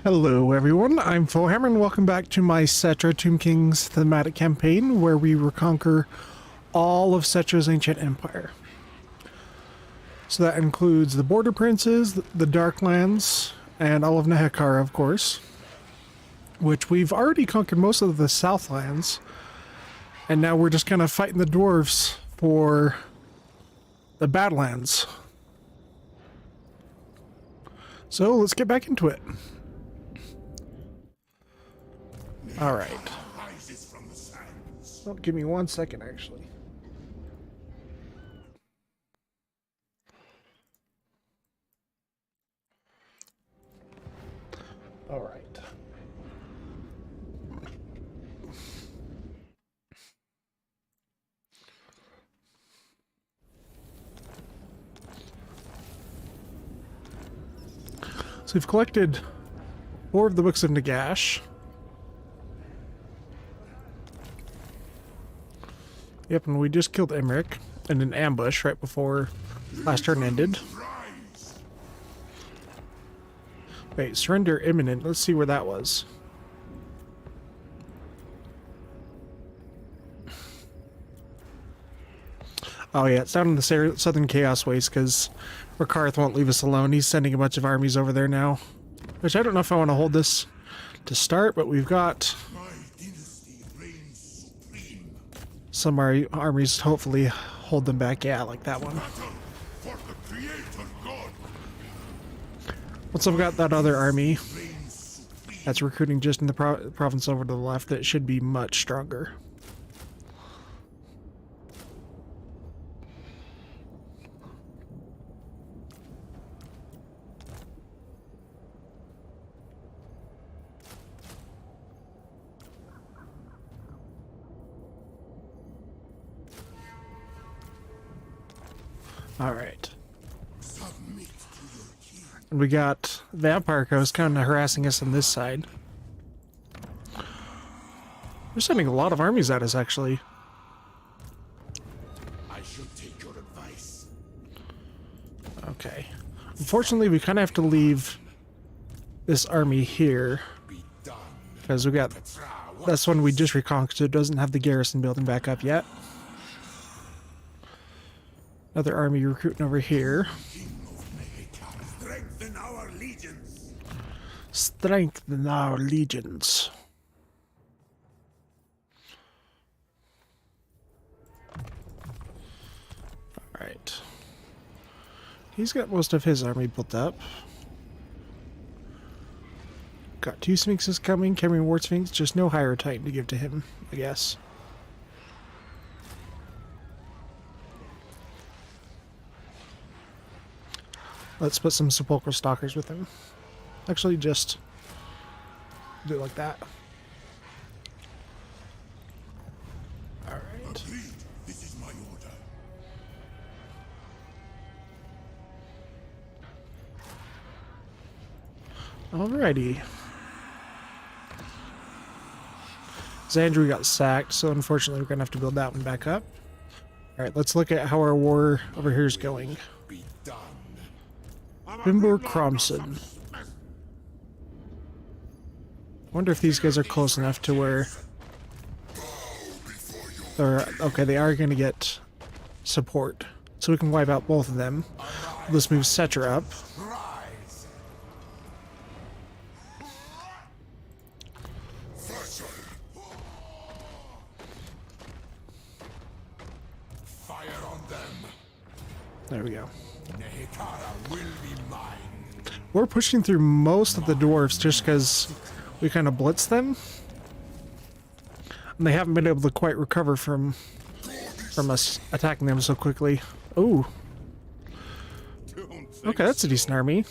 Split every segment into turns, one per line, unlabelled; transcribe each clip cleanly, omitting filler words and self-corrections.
Hello everyone, I'm Warhammer and welcome back to my Settra Tomb Kings thematic campaign where we reconquer all of Settra's ancient empire. So that includes the Border Princes, the Darklands, and all of Nehekhara, of course. Which we've already conquered most of the Southlands. And now we're just kind of fighting the dwarves for the Badlands. So let's get back into it. All right. Oh, give me 1 second, actually. All right. So we've collected 4 of the books of Nagash. Yep, and we just killed Emmerich in an ambush right before last turn ended. Wait, surrender imminent. Let's see where that was. Oh yeah, it's down in the Southern Chaos Waste because Rikarth won't leave us alone. He's sending a bunch of armies over there now. Which I don't know if I want to hold this to start, but we've got some armies to hopefully hold them back. Yeah, like that one. Once I've got that other army that's recruiting just in the province over to the left, that should be much stronger. All right. And we got Vampire Coast kind of harassing us on this side. They're sending a lot of armies at us, actually.
I should take your advice.
Okay. Unfortunately, we kind of have to leave this army here because we got this one we just reconquered, so it doesn't have the garrison building back up yet. Another army recruiting over here.
Strengthen our legions.
Strengthen our legions. Alright. He's got most of his army built up. Got 2 Sphinxes coming, Cameron War Sphinx, just no higher Titan to give to him, I guess. Let's put some sepulchral stalkers with him. Actually, just do it like that. Alright.
This is my order.
Alrighty. Xandru got sacked, so unfortunately we're going to have to build that one back up. Alright, let's look at how our war over here is going.
Be done.
Bimbor Cromson. I wonder if these guys are close enough to where they're... Okay, they are going to get support. So we can wipe out both of them. Let's move Settra up.
Rise. Fire on them.
There we go.
Nehekhara will be mine.
We're pushing through most of the dwarves just because we kind of blitzed them. And they haven't been able to quite recover from us attacking them so quickly. Ooh. Okay, that's a decent army.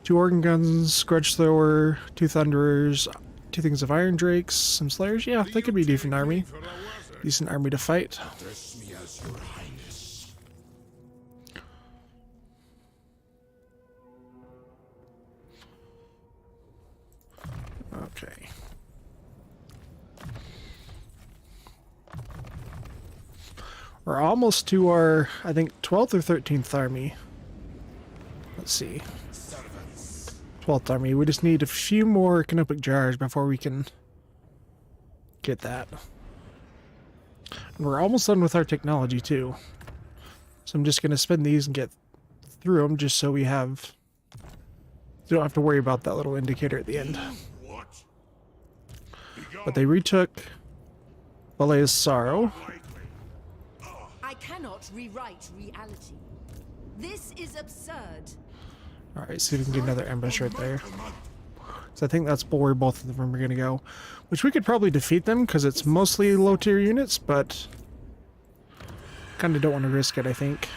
2 organ guns, grudge thrower, 2 thunderers, 2 things of iron drakes, some slayers. Yeah, they could be a decent army. Decent army to fight.
Address me as your highness.
Okay. We're almost to our, I think, 12th or 13th army. Let's see.
Servants.
12th Army. We just need a few more canopic jars before we can get that. And we're almost done with our technology too. So I'm just going to spend these and get through them just so we have... don't have to worry about that little indicator at the end. But they retook Valet's Sorrow.
I cannot rewrite reality. This is absurd.
Alright, see if we can get another ambush right there. So I think that's where both of them are going to go. Which we could probably defeat them because it's mostly low tier units, but kind of don't want to risk it, I think.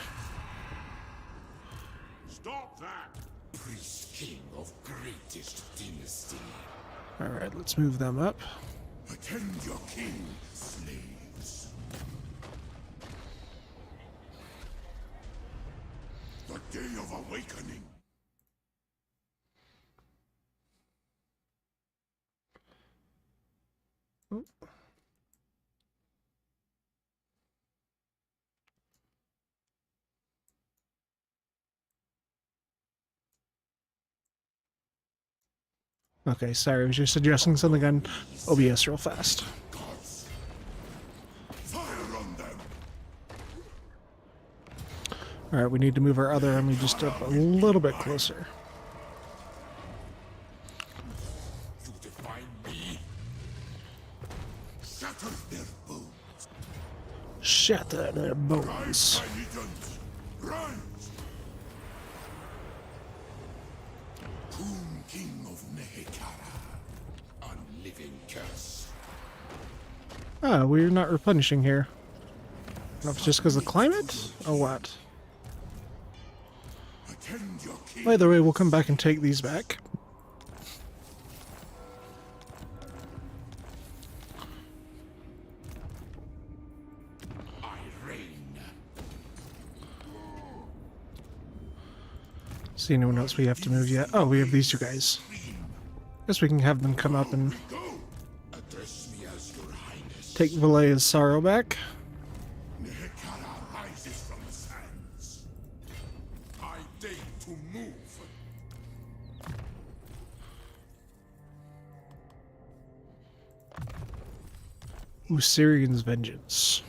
Stop that! Priest king of greatest dynasty.
Alright, let's move them up.
Attend your king, slaves. The day of awakening.
Okay, sorry, I was just adjusting something on OBS real fast.
Gods, fire on them.
Alright, we need to move our other army just up a little bit closer.
You define me. Shatter their bones.
Shatter their bones.
Rise, my legions. Rise. Coon king of Nehekhara. Unliving curse.
Ah, we're not replenishing here. I don't know if it's just because of climate or what.
Attend your king.
Either way, we'll come back and take these back.
I reign.
See anyone else we have to move yet? Oh, we have these two guys. Guess we can have them come up and
Go. Address me as your highness.
take Valet's Sorrow back.
Nehekhara rises from the sands. I deign to move.
Usirian's Vengeance.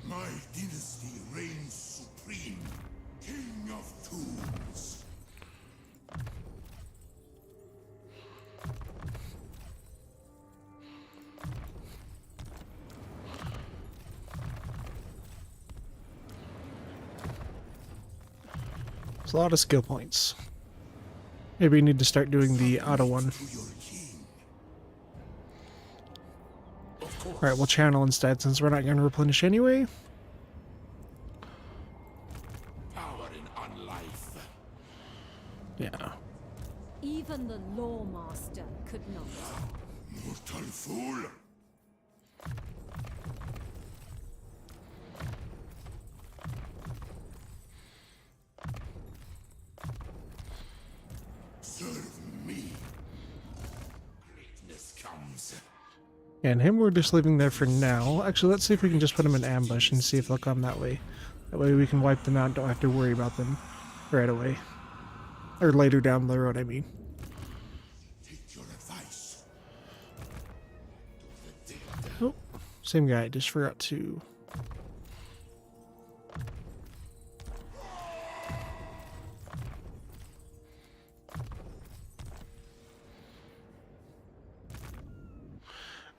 My dynasty reigns supreme. King of tombs.
There's a lot of skill points. Maybe we need to start doing the auto one.
To your king. Of course.
Alright, we'll channel instead since we're not going to replenish anyway.
Power in unlife.
Yeah.
Even the Lawmaster could not.
Mortal fool. Serve me. Greatness comes.
And him we're just leaving there for now. Actually, let's see if we can just put him in ambush and see if they'll come that way. That way we can wipe them out and don't have to worry about them right away. Or later down the road, I mean.
Take your advice. To the dead.
Oh, same guy, just forgot to...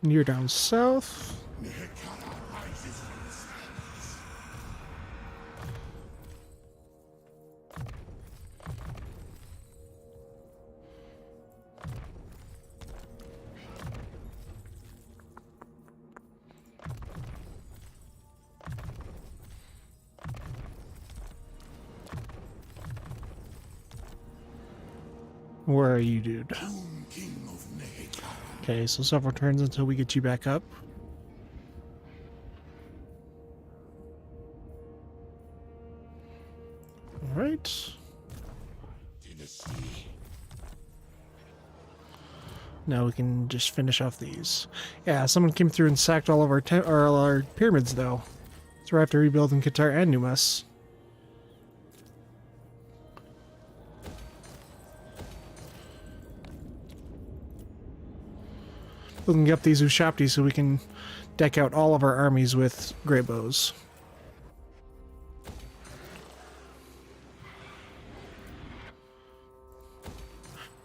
And you're down south.
Nehekhara rises from the sands.
Where are you, dude?
Coon king of Nehekhara.
Okay, so several turns until we get you back up. Alright.
Dynasty.
Now we can just finish off these. Yeah, someone came through and sacked all of our pyramids, though. So we have to rebuild in Qatar and Numas. looking up these Ushapti so we can deck out all of our armies with great bows.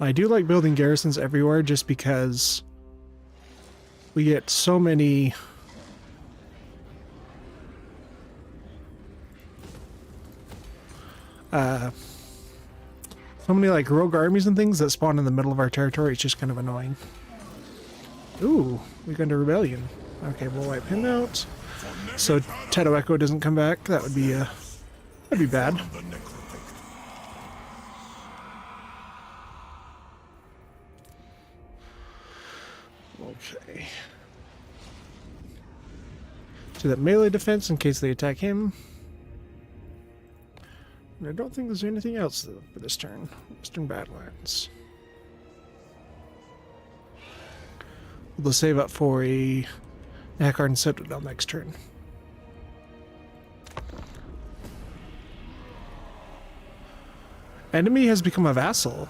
I do like building garrisons everywhere just because we get so many like rogue armies and things that spawn in the middle of our territory. It's just kind of annoying. Ooh, we got into rebellion. Okay, we'll wipe him out. So Teto Echo doesn't come back. That'd be bad. Okay. So that melee defense in case they attack him. And I don't think there's anything else for this turn. Western Badlands. We'll save up for a Nehekhara and Citadel next turn. Enemy has become a vassal.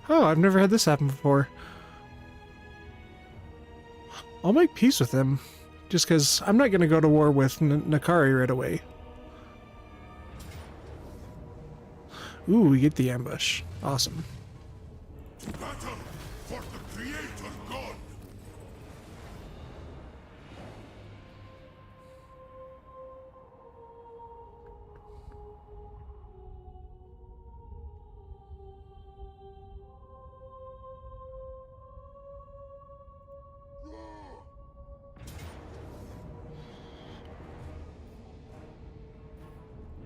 Oh, I've never had this happen before. I'll make peace with them. Just because I'm not going to go to war with Nakari right away. Ooh, we get the ambush. Awesome.
Battle for the Creator God.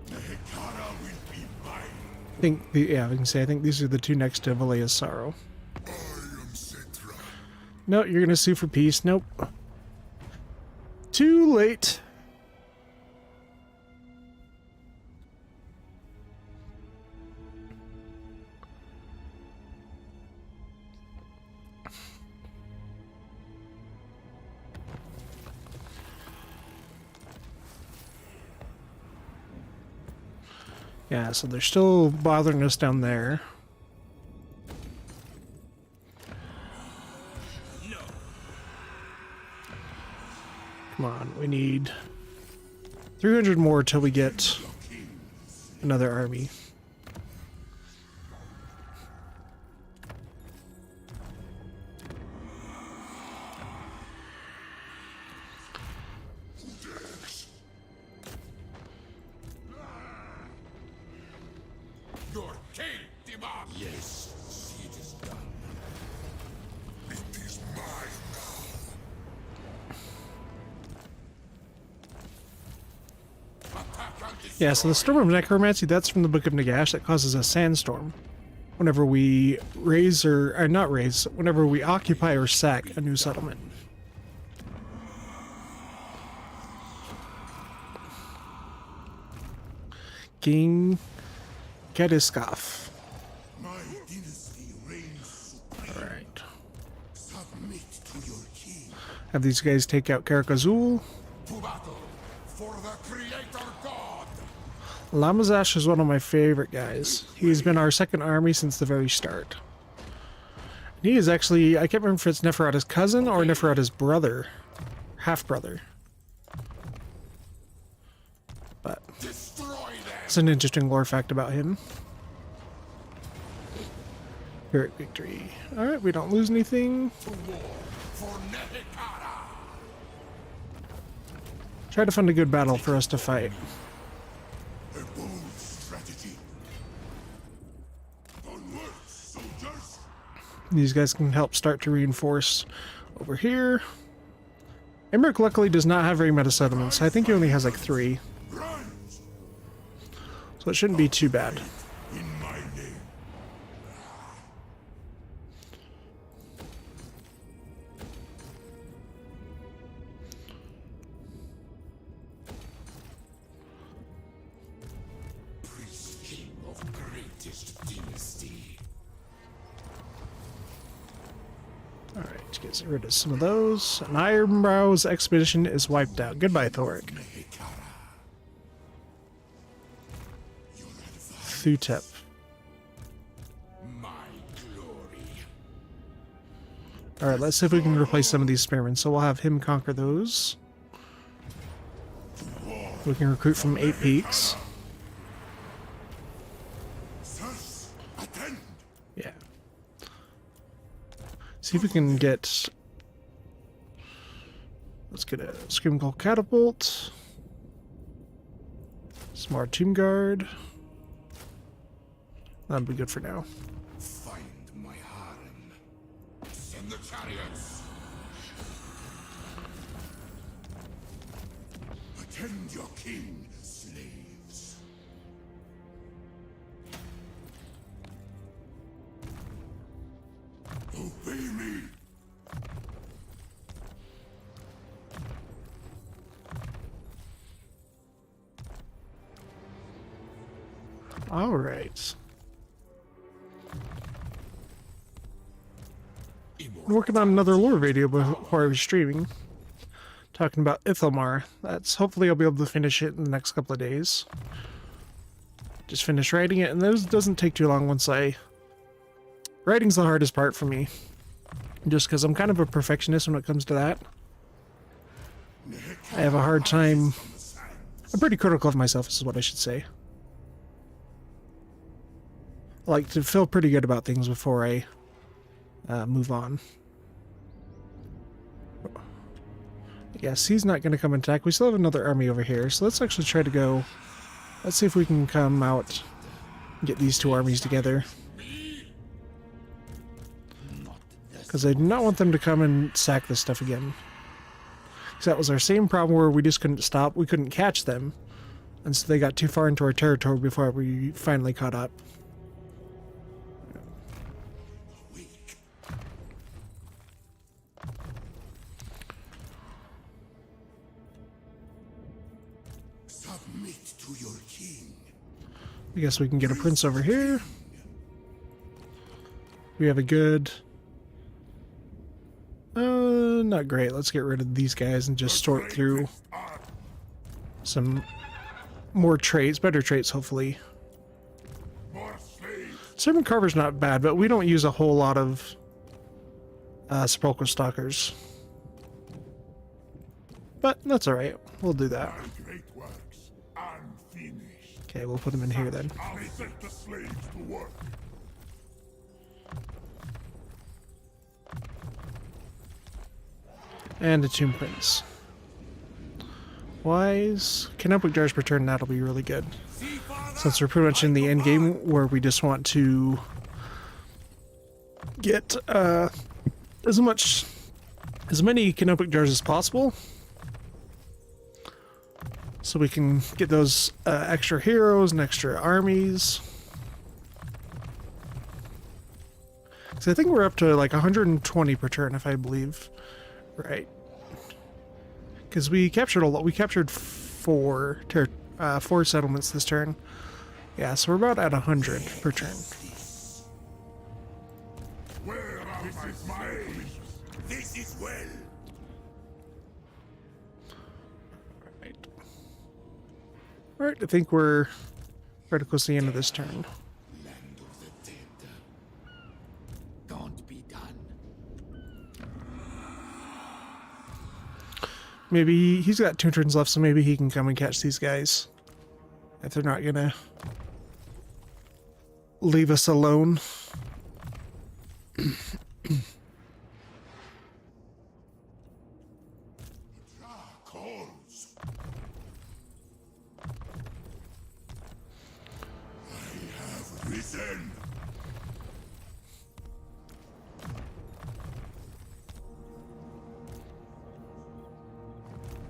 Nehekhara will be mine.
I think, yeah, I can say I think these are the two next to Valea's Sorrow.
I am Settra.
No, you're gonna sue for peace. Nope. Too late. Yeah, so they're still bothering us down there. Come on, we need 300 more till we get another army.
Your king demands. Yes, it is done. It is mine now. Attack and destroy.
Yeah, so the Storm of Necromancy, that's from the Book of Nagash. That causes a sandstorm whenever we raise or not raise, whenever we occupy or sack a new settlement. King Kediskov.
My dynasty reigns supreme.
Alright.
Submit to your king.
Have these guys take out Karakazul.
To battle for the Creator God.
Lamazash is one of my favorite guys. He's been our second army since the very start. He is actually, I can't remember if it's Neferata's cousin or Neferata's brother. Half-brother. But
Destroy them.
it's an interesting lore fact about him. Pyrrhic victory. Alright, we don't lose anything.
To war for Nehekhara.
Try to find a good battle for us to fight.
A bold strategy. Onward, soldiers.
These guys can help start to reinforce over here. Emmerich luckily does not have very many settlements. I think he only has like 3.
Rise
So it shouldn't be too bad.
in my name. Priest king of greatest dynasty.
Alright, get rid of some of those. An Ironbrow's expedition is wiped out. Goodbye, Thoric.
Nehekhara. Your advice,
Thutep.
my glory.
Alright, let's see if we can replace some of these spearmen. So we'll have him conquer those. We can recruit from 8 peaks. Yeah. See if we can get... Let's get a Scream Call Catapult. Smart Tomb Guard. That'll be good for now.
Find my harem. Send the chariots. Attend your king, slaves. Obey me.
All right. I'm working on another lore video before I was streaming, talking about Ithamar. That's hopefully I'll be able to finish it in the next couple of days. Just finish writing it, and those doesn't take too long once I... Writing's the hardest part for me, just because I'm kind of a perfectionist when it comes to that. I have a hard time... I'm pretty critical of myself, is what I should say. I like to feel pretty good about things before I move on. Yes, he's not going to come and attack. We still have another army over here, so let's actually try to go... Let's see if we can come out and get these two armies together. Because I do not want them to come and sack this stuff again. Because that was our same problem where we just couldn't stop. We couldn't catch them. And so they got too far into our territory before we finally caught up.
Submit to your king.
I guess we can get a prince over here. We have a good... not great. Let's get rid of these guys and just sort through some more traits, better traits, hopefully. Servant Carver's not bad, but we don't use a whole lot of Sepulchral Stalkers. But that's alright. We'll do that. Okay, we'll put them in here then.
I'll set the slaves to work.
And a Tomb Prince. Wise. Canopic Jars per turn, that'll be really good. Since we're pretty much in the end game where we just want to get as many Canopic Jars as possible. So we can get those extra heroes and extra armies. So I think we're up to like 120 per turn, if I believe. Right. Because we captured a lot. We captured four settlements this turn. Yeah, so we're about at 100 per turn.
Where are my slaves? This is well.
Alright, I think we're pretty close to the end of this turn.
Land of the dead. Don't be done.
Maybe he's got 2 turns left, so maybe he can come and catch these guys. If they're not gonna leave us alone.
Calls. I have risen.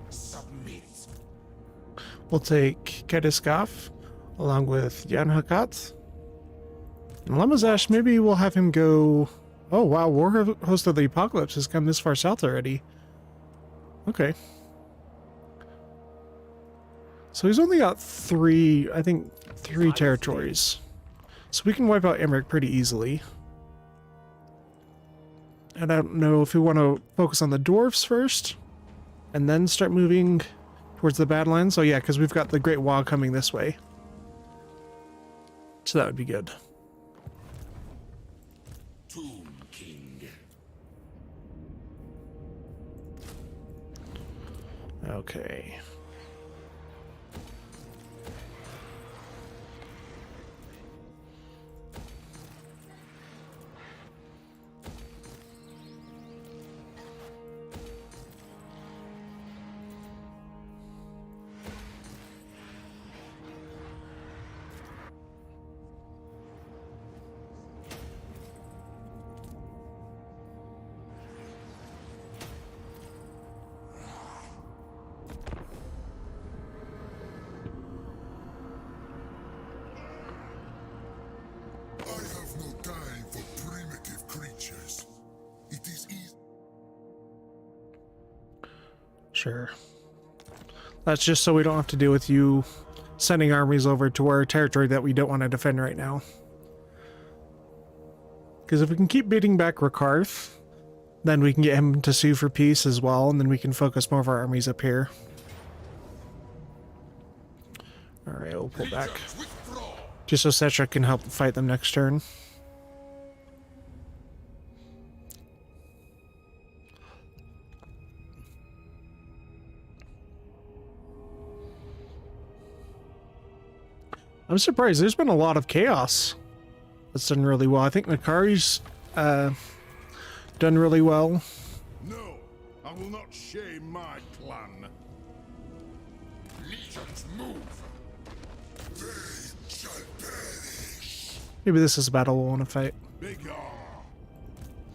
Submit.
We'll take Kediskaf along with Jan Hakat. And Lamazash, maybe we'll have him go... Oh wow, War Host of the Apocalypse has come this far south already. Okay. So he's only got 3 territories. So we can wipe out Emmerich pretty easily. And I don't know if we want to focus on the dwarves first and then start moving towards the Badlands. Oh yeah, because we've got the Great Wall coming this way. So that would be good.
Tomb King.
Okay.
I have no time for primitive creatures. It is easy.
Sure. That's just so we don't have to deal with you sending armies over to our territory that we don't want to defend right now. Because if we can keep beating back Rakarth, then we can get him to sue for peace as well, and then we can focus more of our armies up here. Alright, we'll pull back. Just so Settra can help fight them next turn. I'm surprised. There's been a lot of chaos that's done really well. I think Nehekhara's done really well.
No, I will not shame my clan. Legions move. They shall perish.
Maybe this is a battle we'll want to fight.
Begone.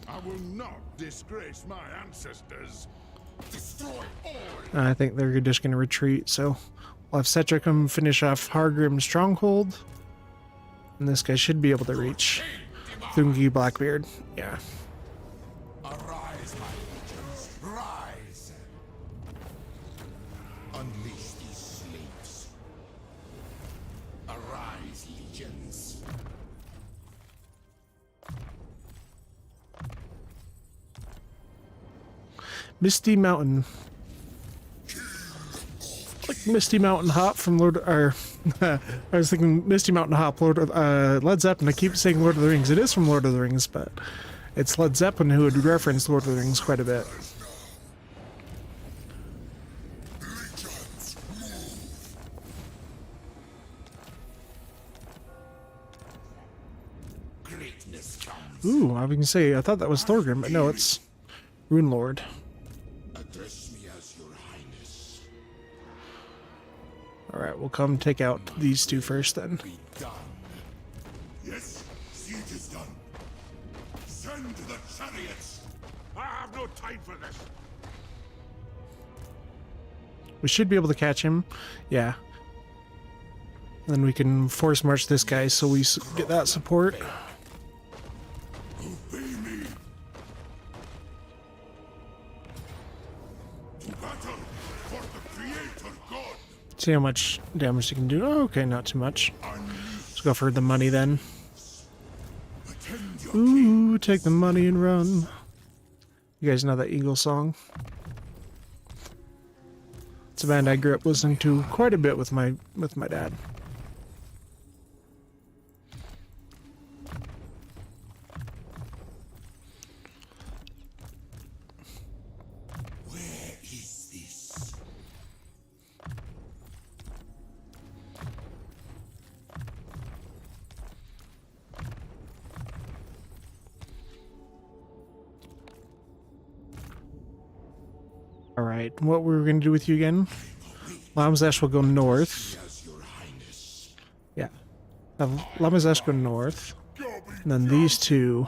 I will not disgrace my ancestors. Destroy all.
I think they're just going to retreat, so we'll have Settra come finish off Hargrim's stronghold. And this guy should be able to reach Thungi Blackbeard. Yeah.
Arise, my legions. Rise. Unleash these slaves. Arise, legions.
Misty Mountain. Like Misty Mountain Hop from Lord, or I was thinking Misty Mountain Hop, Led Zeppelin. I keep saying Lord of the Rings. It is from Lord of the Rings, but it's Led Zeppelin who would reference Lord of the Rings quite a bit.
Legions move. Greatness comes.
Ooh, I was gonna say I thought that was Thorgrim, but no, it's Rune Lord.
Address me as your highness.
All right, we'll come take out these two first then.
Be done. Yes, siege is done. Send the chariots. I have no time for this.
We should be able to catch him. Yeah. And then we can force march this guy so we get that support.
Obey me. To battle for the Creator God.
See how much damage he can do. Oh, okay, not too much. Let's go for the money then.
Attend your
Ooh, take the money and run. You guys know that Eagle song? It's a band I grew up listening to quite a bit with my dad.
Where is this?
All right, what we're gonna do with you again? Lamazesh will go north.
As your highness.
Yeah, have Lamazesh go north, and then these two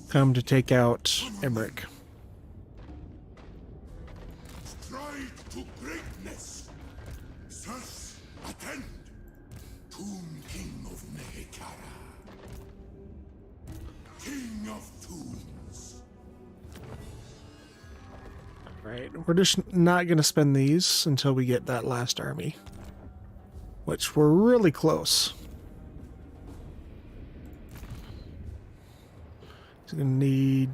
come to take out Emmerich.
Stride to greatness. Sirs, attend. Tomb King of Nehekhara. King of Tombs.
Right, we're just not gonna spend these until we get that last army, which we're really close. He's gonna need,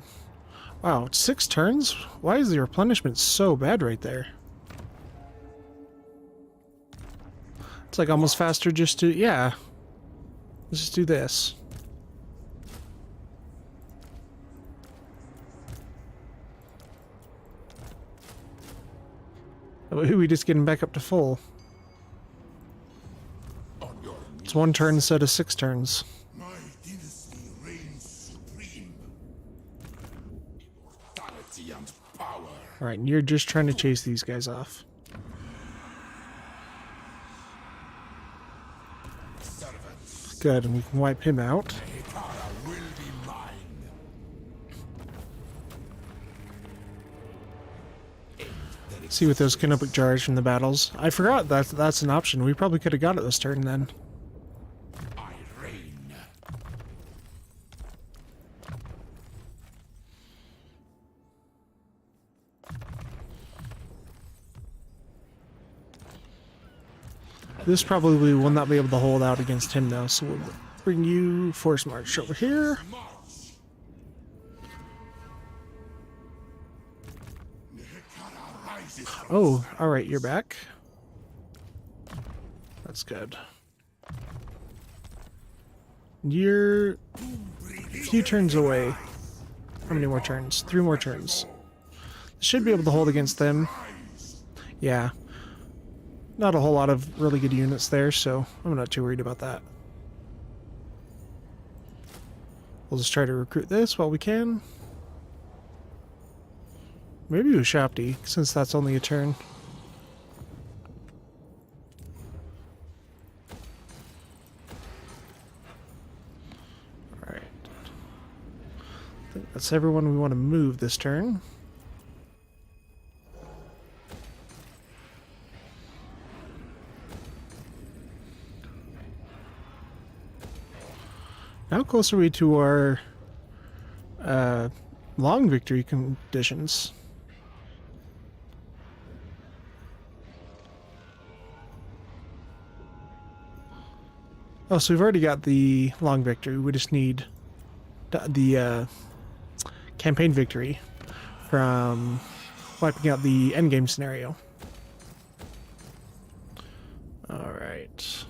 wow, 6 turns? Why is the replenishment so bad right there? It's like almost faster just to, yeah. Let's just do this. That way we just get him back up to full.
On your
It's 1 turn instead of 6 turns.
my dynasty reigns supreme. Immortality and power.
Alright, and you're just trying to chase these guys off.
Servants.
Good, and we can wipe him out.
Nehekhara will be mine.
See with those canopic jars from the battles. I forgot that's an option. We probably could have got it this turn then.
I reign.
This probably will not be able to hold out against him though, so we'll bring you force march over here.
March. Nehekhara rises from
Oh, alright, you're back. That's good. You're a few turns away. How many more turns? 3 more turns. Should be able to hold against them. Yeah. Not a whole lot of really good units there, so I'm not too worried about that. We'll just try to recruit this while we can. Maybe with Shopti, since that's only a turn. Alright. I think that's everyone we want to move this turn. How close are we to our long victory conditions? Oh, so we've already got the long victory. We just need the campaign victory from wiping out the endgame scenario. Alright.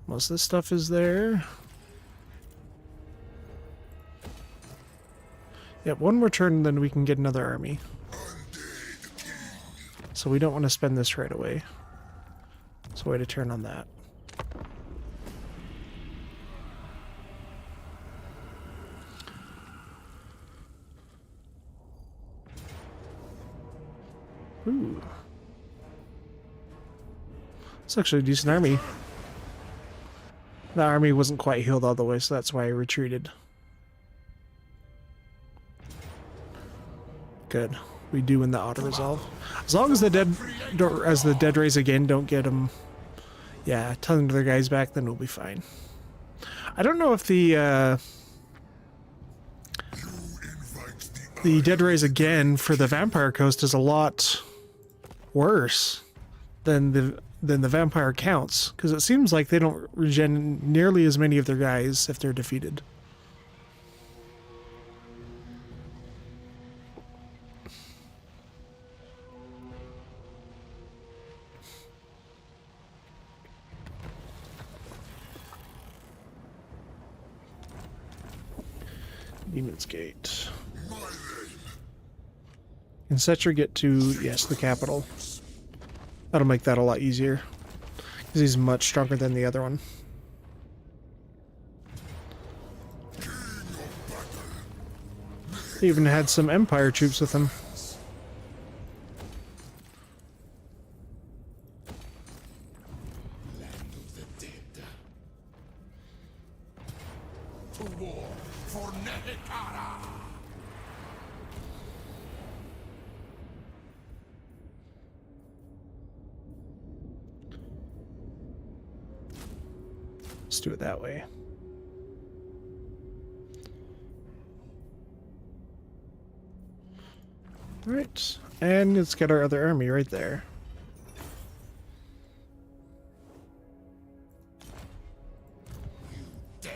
Most of this stuff is there. Yep, 1 more turn, then we can get another army. So we don't want to spend this right away. So wait a turn on that. Ooh. It's actually a decent army. The army wasn't quite healed all the way, so that's why I retreated. Good. We do win the auto resolve. As long as the dead raise again don't get them, yeah, ton of their guys back, then we'll be fine. I don't know if the dead raise again for the vampire coast is a lot worse than the vampire counts, because it seems like they don't regen nearly as many of their guys if they're defeated. Demon's Gate. Can Settra get to, yes, the capital? That'll make that a lot easier, because he's much stronger than the other one. He even had some Empire troops with him.
Land of the dead. To war for Nehekhara.
Let's do it that way. Alright, and let's get our other army right there.
Dare.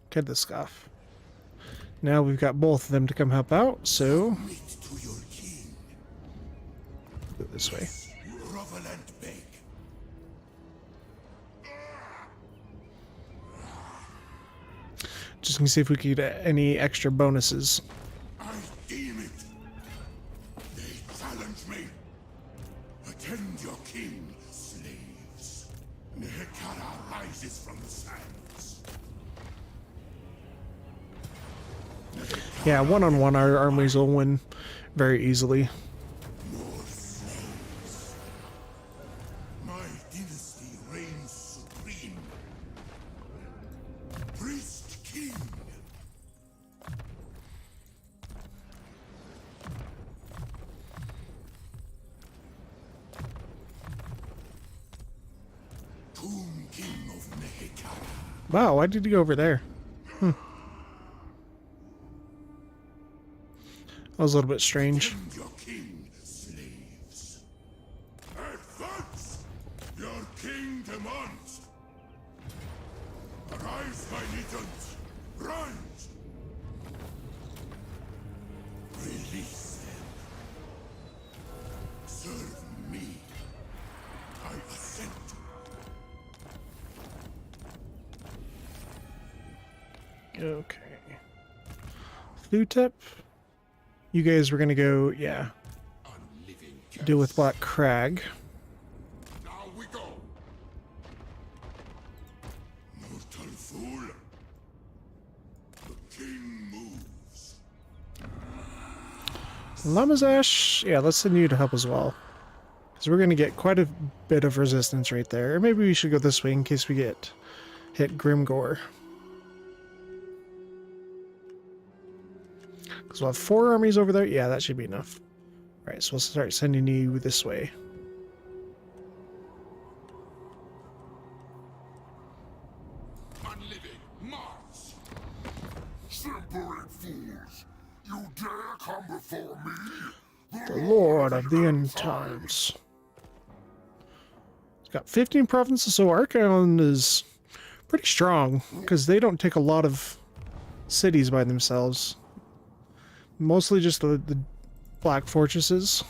Get the scoff. Now we've got both of them to come help out, so
Meet to your king.
go this way.
Grovel and beg.
Just to see if we could get any extra bonuses.
I deem it. They challenge me. Attend your king, slaves. Nehekhara rises from the sands.
Yeah, one-on-one, our armies will win very easily.
More slaves. My dynasty reigns supreme. Priest king. Tomb king of Nehekhara.
Wow, why did he go over there? That was a little bit strange.
Attend your king, slaves. Advance! Your king demands. Arise, my legions. Rise! Release them. Serve me. I assent.
Okay. Thutep. You guys were gonna go, yeah,
Unliving
deal with Black Crag.
Now we go. Mortal fool. The king moves.
Lamazash, yeah, let's send you to help as well. Because we're gonna get quite a bit of resistance right there. Or maybe we should go this way in case we get hit Grimgore. Because we'll have 4 armies over there. Yeah, that should be enough. Alright, so we'll start sending you this way.
Unliving Mars. Simpering fools. You dare come before me?
The Lord of the End Times. It's got 15 provinces, so Archon is pretty strong. Because they don't take a lot of cities by themselves. Mostly just the black fortresses.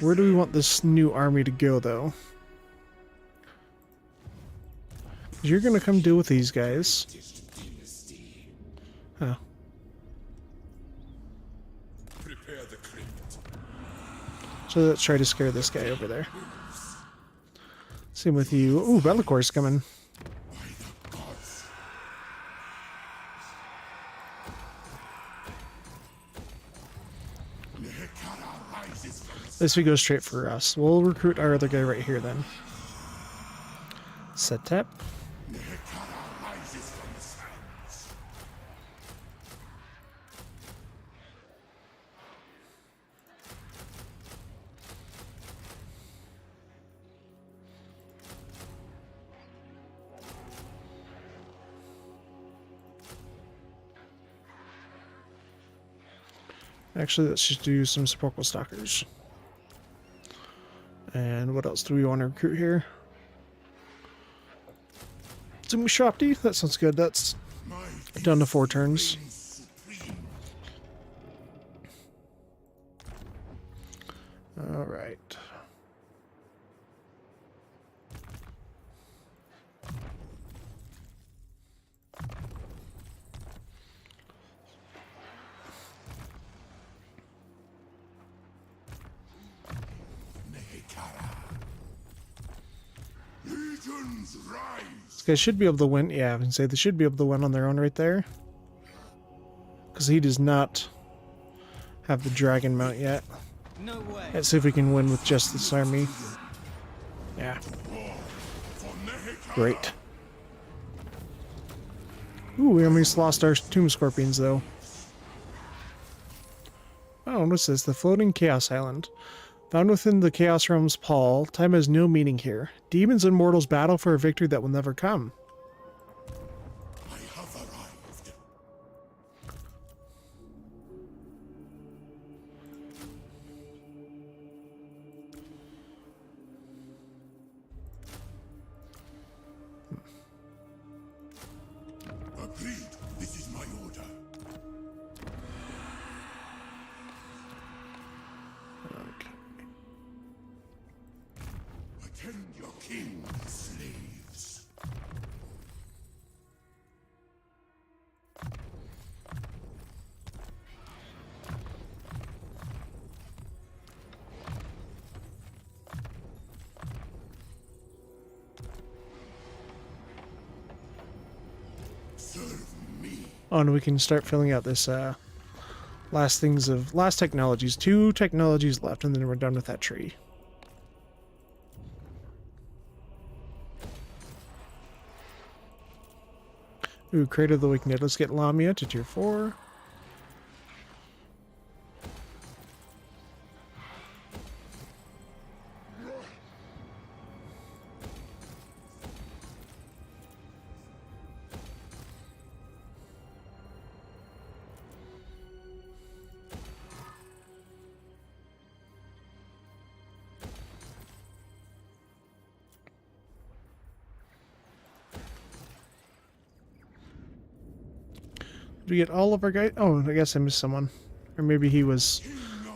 Where do we want this new army to go, though? You're gonna come deal with these guys. Huh.
Prepare the crypt.
So let's try to scare this guy over there. Same with you. Ooh, Bellacor's coming.
By the gods. Nehekhara rises from the
This we go straight for us. We'll recruit our other guy right here then. Settra.
Nehekhara rises from the sands.
Actually, let's just do some Sepulchral Stalkers. And what else do we want to recruit here? Shopti? That sounds good. That's
My
done to 4 turns.
reigns supreme.
Alright.
Nehekhara. Legions rise.
These guys should be able to win. Yeah, I can say they should be able to win on their own right there. Because he does not have the dragon mount yet.
No way.
Let's see if we can win with just this army. Yeah,
For Nehekhara.
great. Ooh, we almost lost our Tomb Scorpions though. Oh, what's this? The Floating Chaos Island. Found within the Chaos Realm's pall, time has no meaning here. Demons and mortals battle for a victory that will never come.
I have arrived. Agreed. This is my order. king slaves. Serve me.
Oh, and we can start filling out this last technologies. 2 technologies left, and then we're done with that tree. Ooh, Crate of the Awakened. Let's get Lamia to tier 4. Did we get all of our guys? Oh, I guess I missed someone. Or maybe he was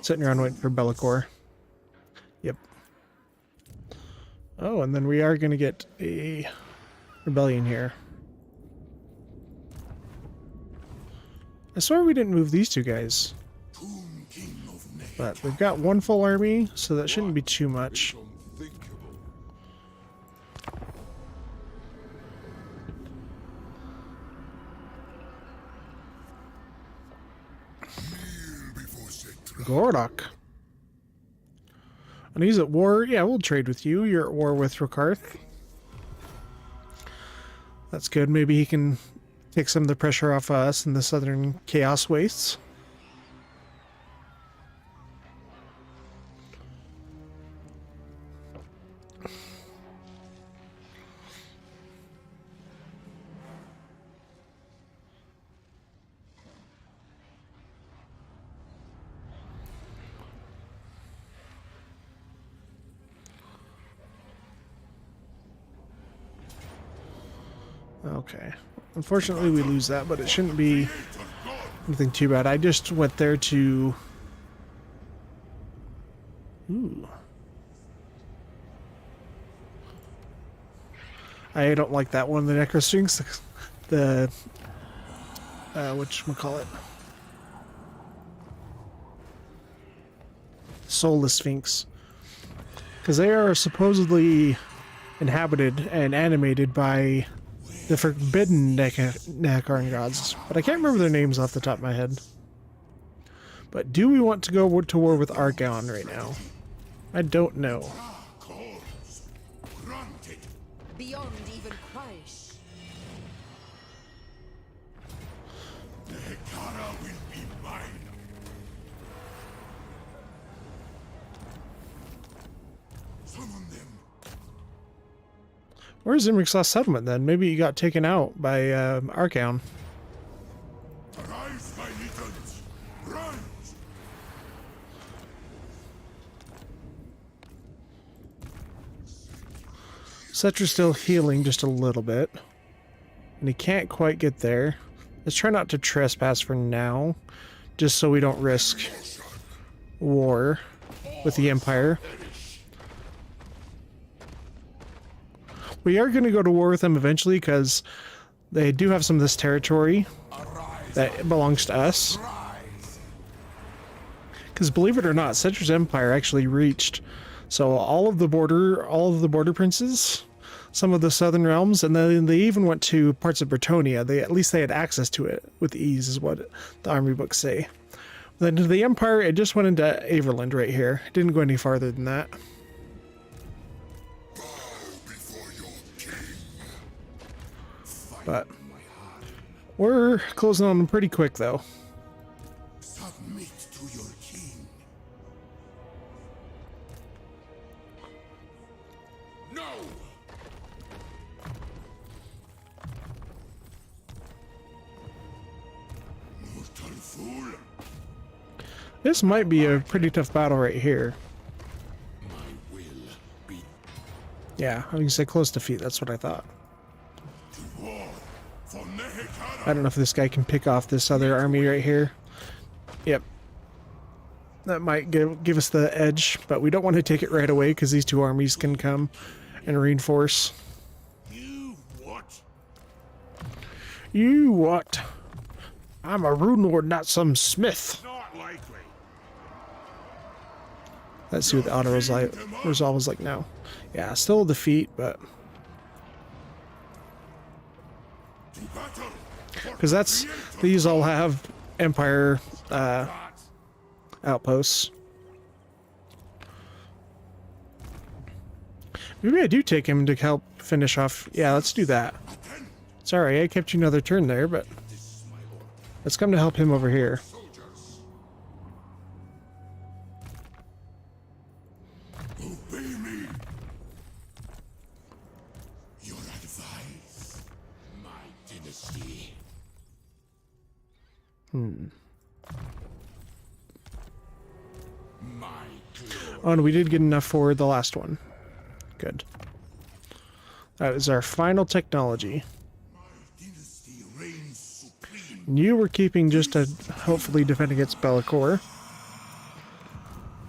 sitting around waiting for Be'lakor. Yep. Oh, and then we are going to get a rebellion here. I swear we didn't move these 2 guys.
Tomb King of Nehekhara.
But we've got 1 full army, so that shouldn't be too much.
Kneel before Settra.
Gordok. And he's at war. Yeah, we'll trade with you. You're at war with Rakarth. That's good. Maybe he can take some of the pressure off us in the southern Chaos Wastes. Okay. Unfortunately, we lose that, but it shouldn't be anything too bad. I just went there to... Ooh. I don't like that one. The Necrostrings, the whatchamacallit? Soulless Sphinx. Because they are supposedly inhabited and animated by the forbidden Nehekhara gods, but I can't remember their names off the top of my head. But do we want to go to war with Argon right now? I don't know.
Calls. Granted.
Beyond even Christ.
Nehekhara will be mine. Summon them.
Where's Imric's last settlement then? Maybe he got taken out by Archaon.
Arise, my legions. Rise.
Settra's still healing just a little bit. And he can't quite get there. Let's try not to trespass for now. Just so we don't risk war with the Empire. We are going to go to war with them eventually because they do have some of this territory that belongs to us. Because believe it or not, Settra's Empire actually reached all of the border princes, some of the southern realms, and then they even went to parts of Bretonnia. At least they had access to it with ease, is what the army books say. Then to the Empire, it just went into Averland right here. It didn't go any farther than that. But we're closing on them pretty quick, though.
Submit to your king. No. Mortal fool.
This might be a pretty tough battle right here.
My will be
Yeah, I was gonna say close defeat. That's what I thought.
to war for Nehekhara.
I don't know if this guy can pick off this other army right here. Yep. That might give us the edge, but we don't want to take it right away because these 2 armies can come and reinforce.
You what?
You what? I'm a rune lord, not some smith.
Not likely.
Let's see what the auto resolve is like now. Yeah, still a defeat, but
To battle.
because these all have Empire outposts. Maybe I do take him to help finish off. Yeah, let's do that. Sorry, I kept you another turn there, but let's come to help him over here.
Soldiers. Obey me. Your advice. My dynasty. My glory.
Oh, and we did get enough for the last one. Good. That is our final technology.
My dynasty reigns supreme.
And you were keeping just to hopefully defend against Be'lakor.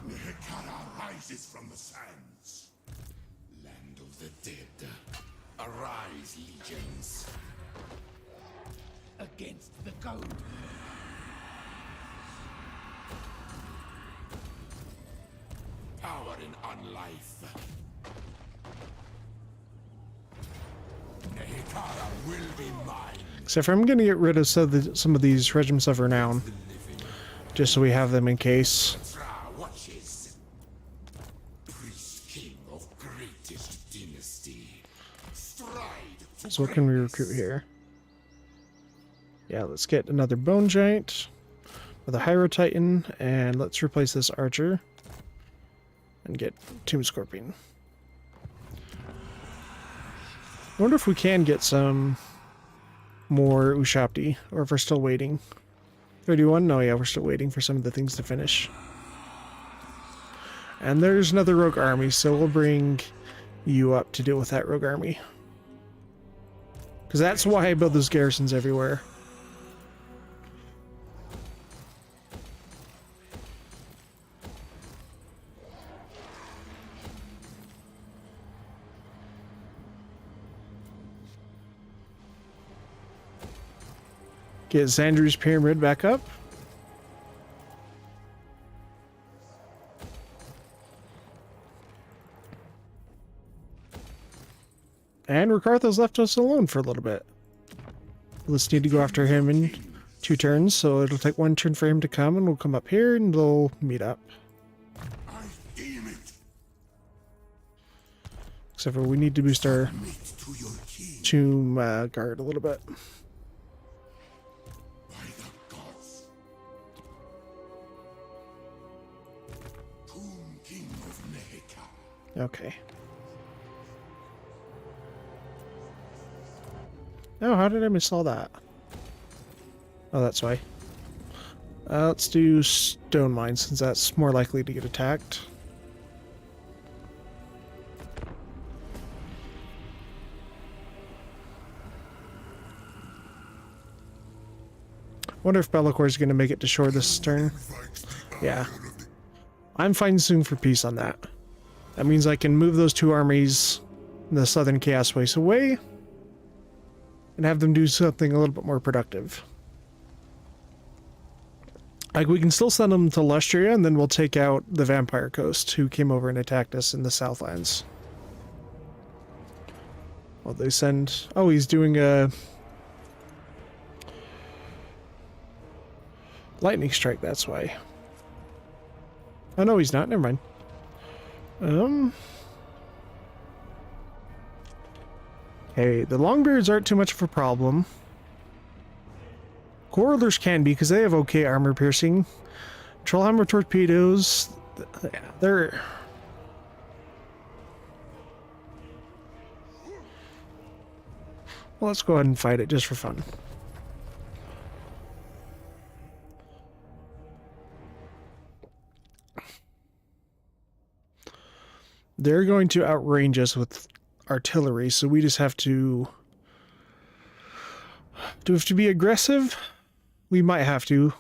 Nehekhara rises from the sands. Land of the dead. Arise, legions. Against the cowered. Power in unlife. Nehekhara will be mine.
Except for I'm going to get rid of some of these regiments of renown, just so we have them in case.
Settra watches. Priest king of greatest dynasty. Stride.
So what can we recruit here? Yeah, let's get another Bone Giant with a Hyro Titan, and let's replace this Archer and get Tomb Scorpion. I wonder if we can get some more Ushapti, or if we're still waiting. 31? No, yeah, we're still waiting for some of the things to finish. And there's another rogue army, so we'll bring you up to deal with that rogue army. Because that's why I build those garrisons everywhere. Get Xandru's Pyramid back up. And Ricardo's left us alone for a little bit. Let's need to go after him in 2 turns, so it'll take 1 turn for him to come, and we'll come up here and we'll meet up.
I deem it.
Except for we need to boost our
Submit to your king.
Tomb Guard a little bit.
By the gods. Tomb king of Nehekhara.
Okay. Oh, how did I miss all that? Oh, that's why. Let's do Stone Mine, since that's more likely to get attacked. Wonder if Be'lakor is going to make it to shore this turn. Yeah. I'm fine soon for peace on that. That means I can move those 2 armies, the Southern Chaos Waste, away and have them do something a little bit more productive. Like, we can still send them to Lustria, and then we'll take out the Vampire Coast, who came over and attacked us in the Southlands. Well, they send... Oh, he's doing a... Lightning Strike, that's why. Oh, no, he's not. Never mind. Hey, the Longbeards aren't too much of a problem. Corridors can be, because they have okay armor piercing. Trollhammer torpedoes, they're... Well, let's go ahead and fight it just for fun. They're going to outrange us with artillery, so we just have to... Do we have to be aggressive? We might have to.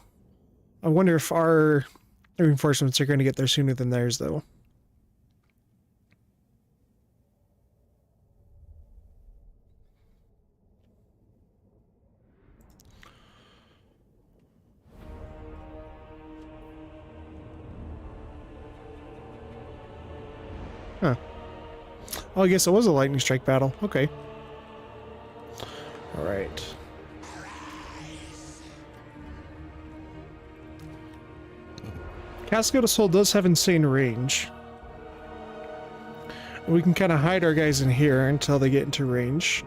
I wonder if our reinforcements are going to get there sooner than theirs, though. Huh. Oh, I guess it was a lightning strike battle. Okay. Alright. Cascade of Soul does have insane range. We can kind of hide our guys in here until they get into range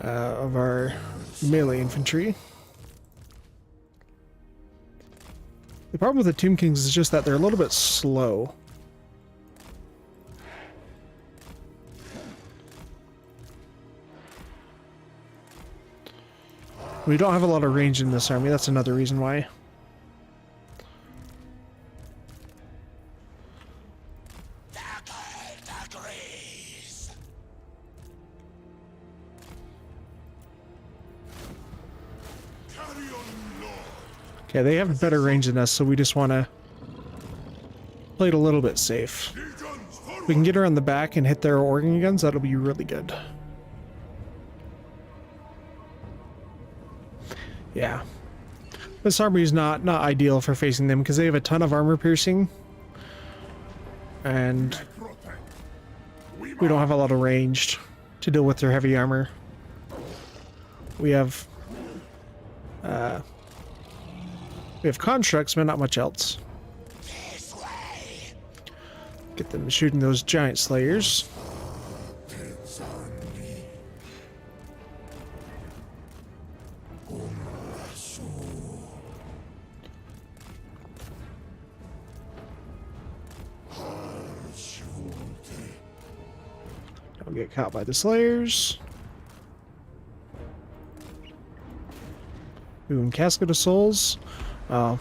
of our melee infantry. The problem with the Tomb Kings is just that they're a little bit slow. We don't have a lot of range in this army, that's another reason why. Okay, they have better range than us, so we just want to play it a little bit safe. If we can get around the back and hit their organ guns, that'll be really good. Yeah. This army is not ideal for facing them because they have a ton of armor piercing. And we don't have a lot of range to deal with their heavy armor. We have constructs, but not much else. Get them shooting those giant slayers. Don't get caught by the slayers. Ooh, and Casket of Souls. Oh.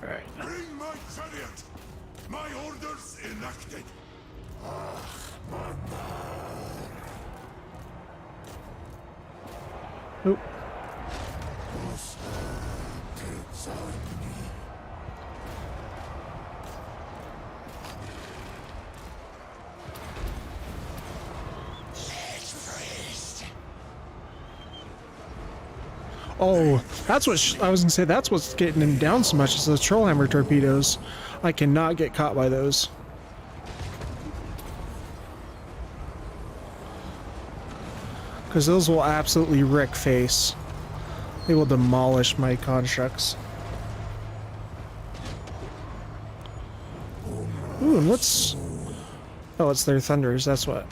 Alright.
Bring my chariot! My orders enacted!
Oop. Oh, that's what I was gonna say. That's what's getting him down so much is those Trollhammer torpedoes. I cannot get caught by those. Because those will absolutely wreck face. They will demolish my constructs. Ooh, and what's... Oh, it's their thunders, that's what.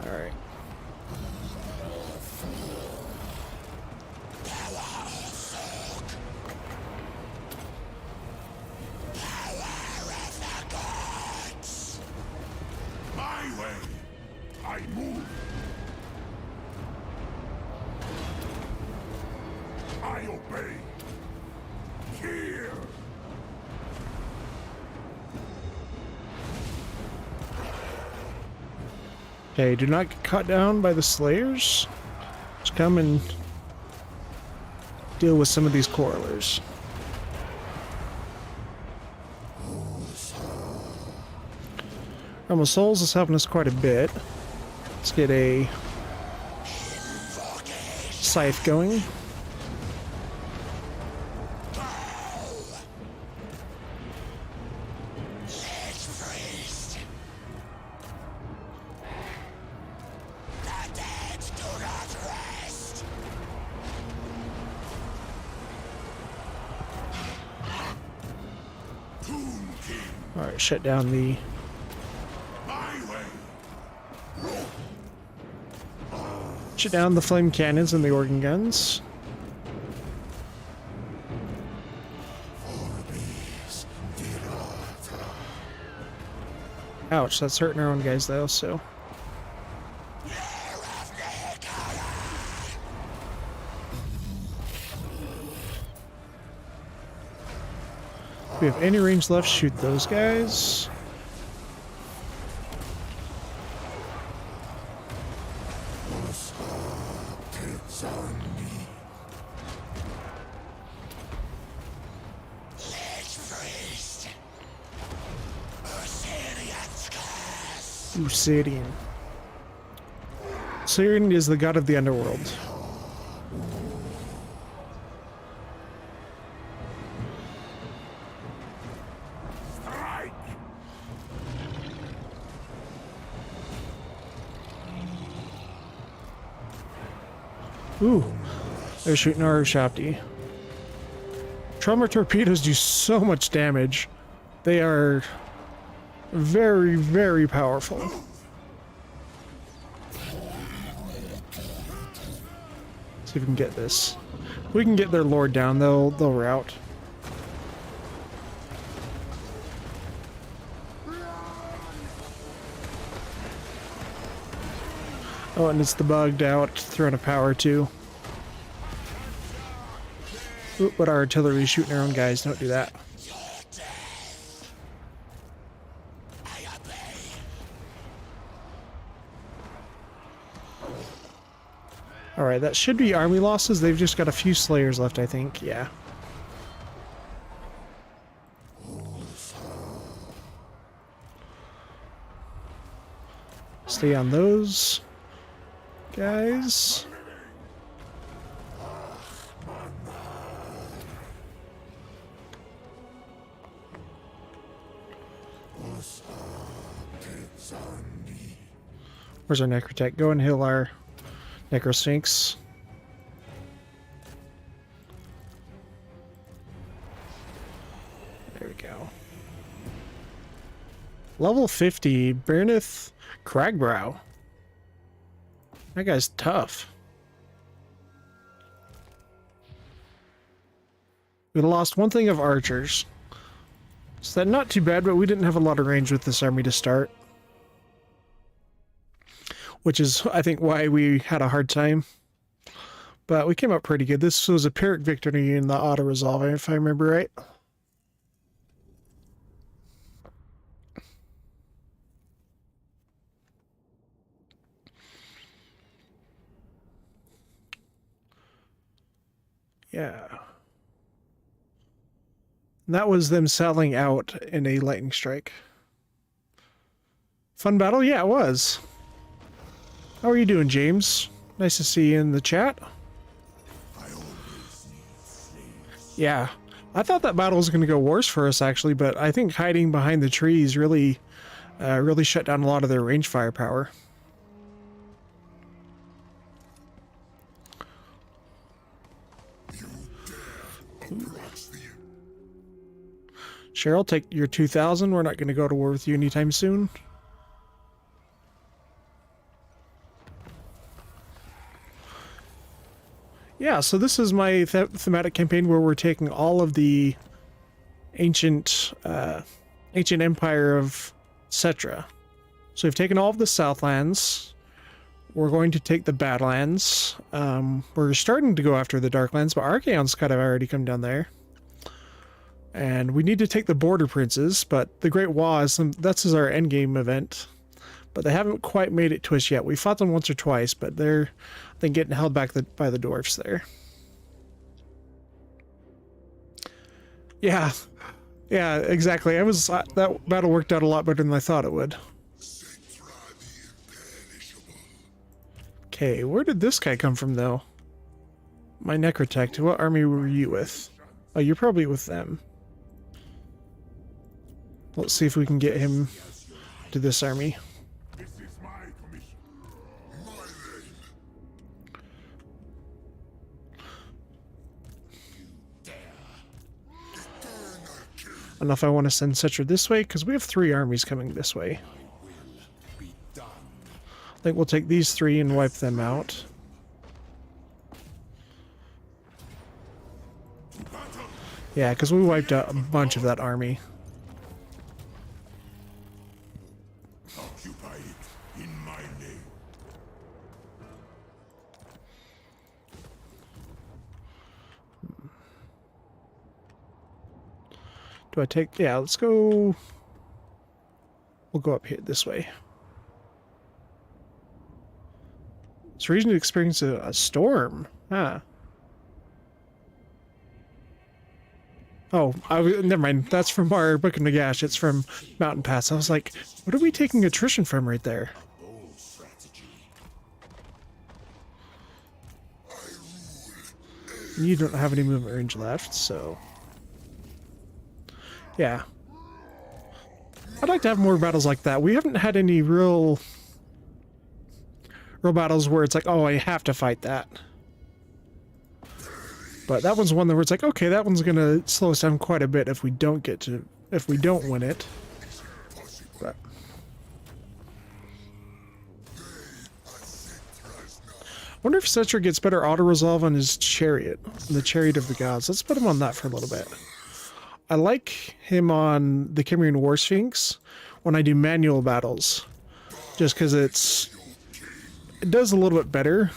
Alright.
My way! I move! I obey! Here!
Okay, do not get cut down by the Slayers. Just come and deal with some of these Quarrelers. Realm of Souls is helping us quite a bit. Let's get a scythe going. Alright, shut down the... Shut down the flame cannons and the organ guns. Ouch, that's hurting our own guys though, so... If we have any range left, shoot those guys. Obsidian. Sirian is the god of the underworld. Ooh, they're shooting our Shopti. Trauma torpedoes do so much damage. They are very, very powerful. See if we can get this. If we can get their lord down, they'll rout. Oh, and it's the bugged out throne of power too. Oop, but our artillery is shooting their own guys. Don't do that. Alright, that should be army losses. They've just got a few slayers left, I think. Yeah. Stay on those guys. Where's our Necrotech? Go and heal our Necrosphinx. There we go. Level 50, Berneth Cragbrow. That guy's tough. We lost one thing of archers. So that's not too bad, but we didn't have a lot of range with this army to start. Which is, I think, why we had a hard time. But we came up pretty good. This was a Pyrrhic victory in the auto-resolve, if I remember right. Yeah. And that was them selling out in a lightning strike. Fun battle? Yeah, it was. How are you doing, James? Nice to see you in the chat. Yeah, I thought that battle was going to go worse for us, actually, but I think hiding behind the trees really shut down a lot of their range firepower. Cheryl, take your 2,000. We're not going to go to war with you anytime soon. Yeah, so this is my thematic campaign where we're taking all of the ancient empire of Settra. So we've taken all of the Southlands. We're going to take the Badlands. We're starting to go after the Darklands, but Archaon's kind of already come down there. And we need to take the Border Princes, but the Great Wall is that's our endgame event. But they haven't quite made it to us yet. We fought them once or twice, but they're getting held back by the dwarfs there. Yeah, yeah, exactly. That battle worked out a lot better than I thought it would. Okay, where did this guy come from, though? My Necrotech. What army were you with? Oh, you're probably with them. Let's see if we can get him to this army. I don't know if I want to send Settra this way, because we have 3 armies coming this way. I think we'll take these 3 and wipe them out. Yeah, because we wiped out a bunch of that army.
Occupy it in my name.
Do I take... Yeah, let's go... We'll go up here this way. It's reason to experience a storm. Huh. Oh, never mind. That's from our Book of Nagash. It's from Mountain Pass. I was like, what are we taking attrition from right there? You don't have any movement range left, so... Yeah. I'd like to have more battles like that. We haven't had any real battles where it's like, oh, I have to fight that. But that one's one where it's like, okay, that one's gonna slow us down quite a bit if we don't win it. But I wonder if Settra gets better auto-resolve on his chariot, the Chariot of the Gods. Let's put him on that for a little bit. I like him on the Cimmerian War Sphinx when I do manual battles, just because it does a little bit better,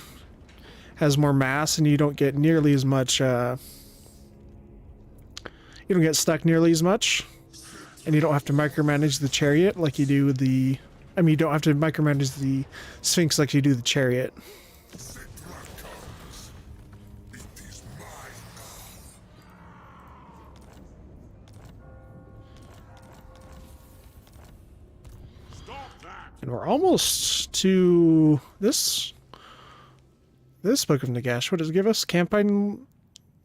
has more mass, and you don't get nearly as much. You don't get stuck nearly as much, and you don't have to micromanage the chariot like you do the. I mean, you don't have to micromanage the Sphinx like you do the chariot. And we're almost to this Book of Nagash. What does it give us? Campaign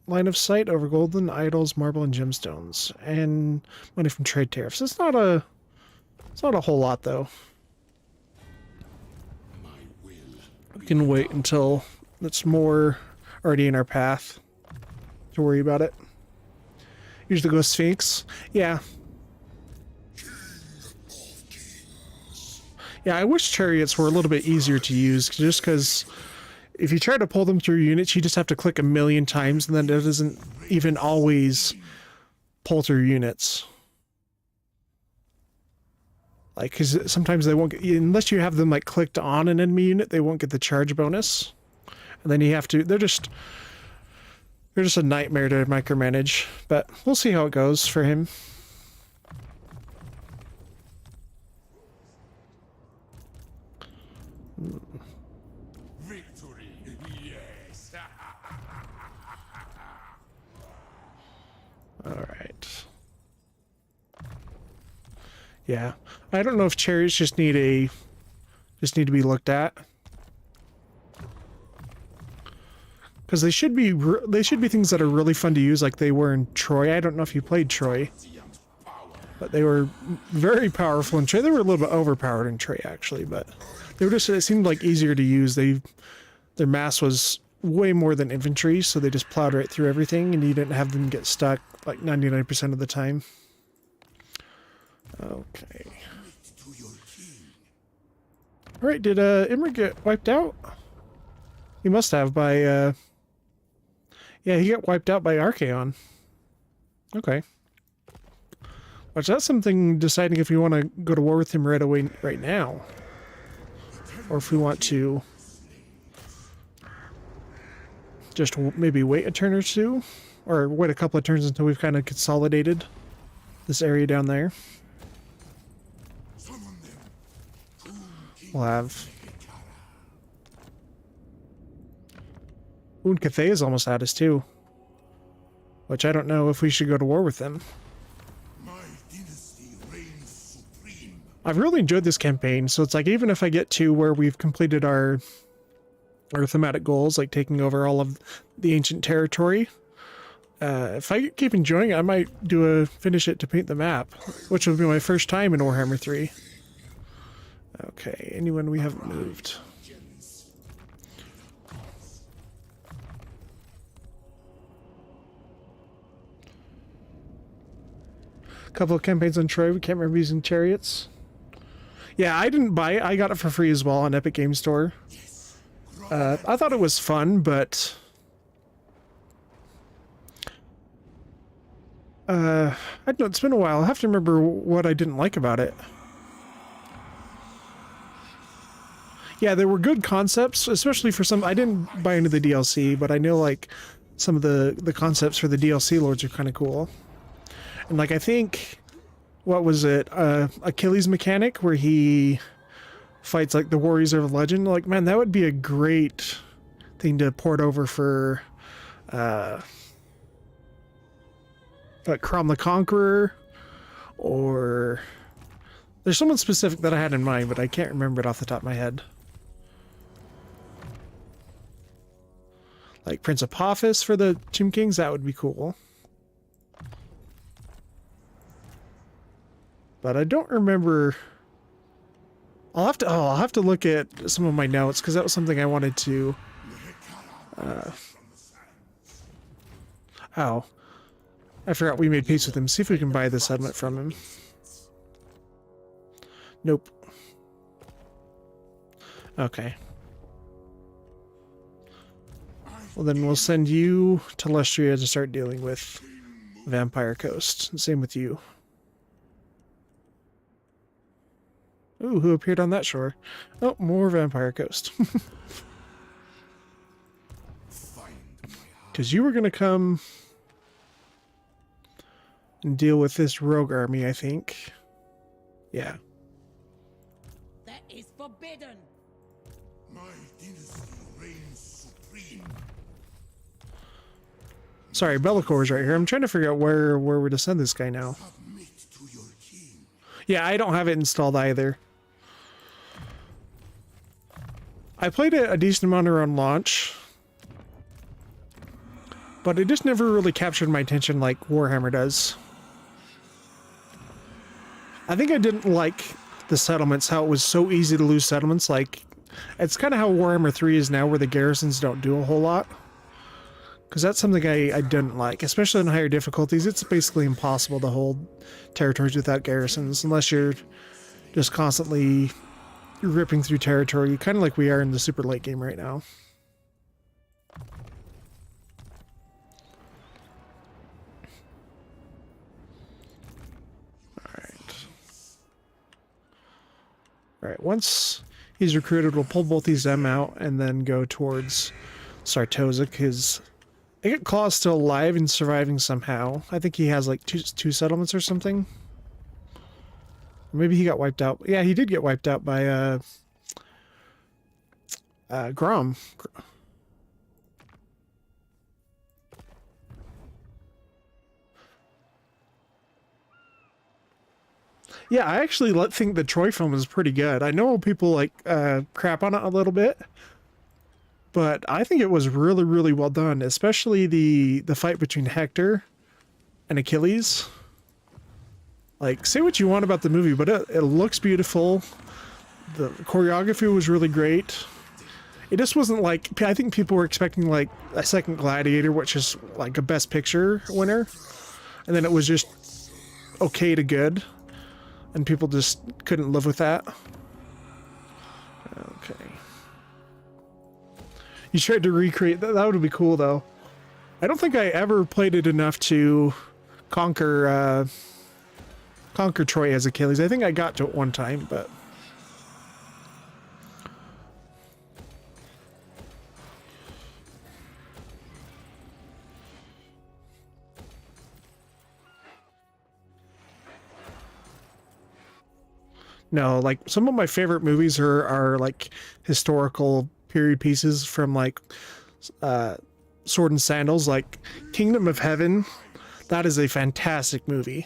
line of sight over golden idols, marble, and gemstones, and money from trade tariffs. It's not a whole lot though. We can wait until it's more already in our path to worry about it. Usually go Sphinx. Yeah. Yeah, I wish chariots were a little bit easier to use, just because if you try to pull them through units, you just have to click a million times, and then it doesn't even always pull through units. Like, because sometimes they won't get, unless you have them like clicked on an enemy unit, they won't get the charge bonus. And then you have to, they're just a nightmare to micromanage, but we'll see how it goes for him.
Victory, yes.
All right. Yeah, I don't know if chariots just need to be looked at, because they should be things that are really fun to use, like they were in Troy. I don't know if you played Troy, but they were very powerful in Troy. They were a little bit overpowered in Troy actually, but they were just, it seemed like easier to use. Their mass was way more than infantry, so they just plowed right through everything, and you didn't have them get stuck like 99% of the time. Okay. Alright, did Imra get wiped out? He must have by yeah, he got wiped out by Archaon. Okay. Watch, that's something deciding if we want to go to war with him right away right now. Or if we want to just maybe wait a turn or two, or wait a couple of turns until we've kind of consolidated this area down there. We'll have Wound Cathay is almost at us too, which I don't know if we should go to war with them.
My dynasty reigns supreme.
I've really enjoyed this campaign, so it's like even if I get to where we've completed our thematic goals, like taking over all of the ancient territory, if I keep enjoying it, I might finish it to paint the map, which will be my first time in Warhammer 3. Okay, anyone we haven't moved. A couple of campaigns on Troy, we can't remember using chariots. Yeah, I didn't buy it, I got it for free as well on Epic Game Store. I thought it was fun, but I don't know, it's been a while. I'll have to remember what I didn't like about it. Yeah, there were good concepts, especially for some. I didn't buy into the DLC, but I know like some of the concepts for the DLC lords are kind of cool. And like I think, what was it? Achilles mechanic where he fights like the warriors of legend. Like, man, that would be a great thing to port over for like Crom the Conqueror, or there's someone specific that I had in mind, but I can't remember it off the top of my head. Like Prince of Apophis for the Tomb Kings, that would be cool. But I don't remember. I'll have to look at some of my notes, because that was something I wanted to Oh. I forgot we made peace with him. See if we can buy the settlement from him. Nope. Okay. Well, then we'll send you to Lustria to start dealing with Vampire Coast. Same with you. Ooh, who appeared on that shore? Oh, more Vampire Coast. Because you were going to come and deal with this rogue army, I think. Yeah.
That is forbidden.
My dynasty reigns supreme.
Sorry, Bellicor's right here. I'm trying to figure out where we're to send this guy now.
Submit to your king.
Yeah, I don't have it installed either. I played it a decent amount around launch, but it just never really captured my attention like Warhammer does. I think I didn't like the settlements, how it was so easy to lose settlements. Like, it's kind of how Warhammer 3 is now, where the garrisons don't do a whole lot. Because that's something I didn't like, especially in higher difficulties. It's basically impossible to hold territories without garrisons, unless you're just constantly ripping through territory, kind of like we are in the super late game right now. Alright, once he's recruited, we'll pull both these M out and then go towards Sartosa, because I think Claw's still alive and surviving somehow. I think he has like two settlements or something. Maybe he got wiped out. Yeah, he did get wiped out by Grom. Yeah, I actually think the Troy film is pretty good. I know people like crap on it a little bit, but I think it was really, really well done, especially the fight between Hector and Achilles. Like, say what you want about the movie, but it looks beautiful. The choreography was really great. It just wasn't like, I think people were expecting like a second Gladiator, which is like a Best Picture winner. And then it was just okay to good. And people just couldn't live with that. Okay. You tried to recreate that. That would be cool, though. I don't think I ever played it enough to conquer Troy as Achilles. I think I got to it one time, but... No, like, some of my favorite movies are like historical period pieces from like Sword and Sandals, like Kingdom of Heaven. That is a fantastic movie,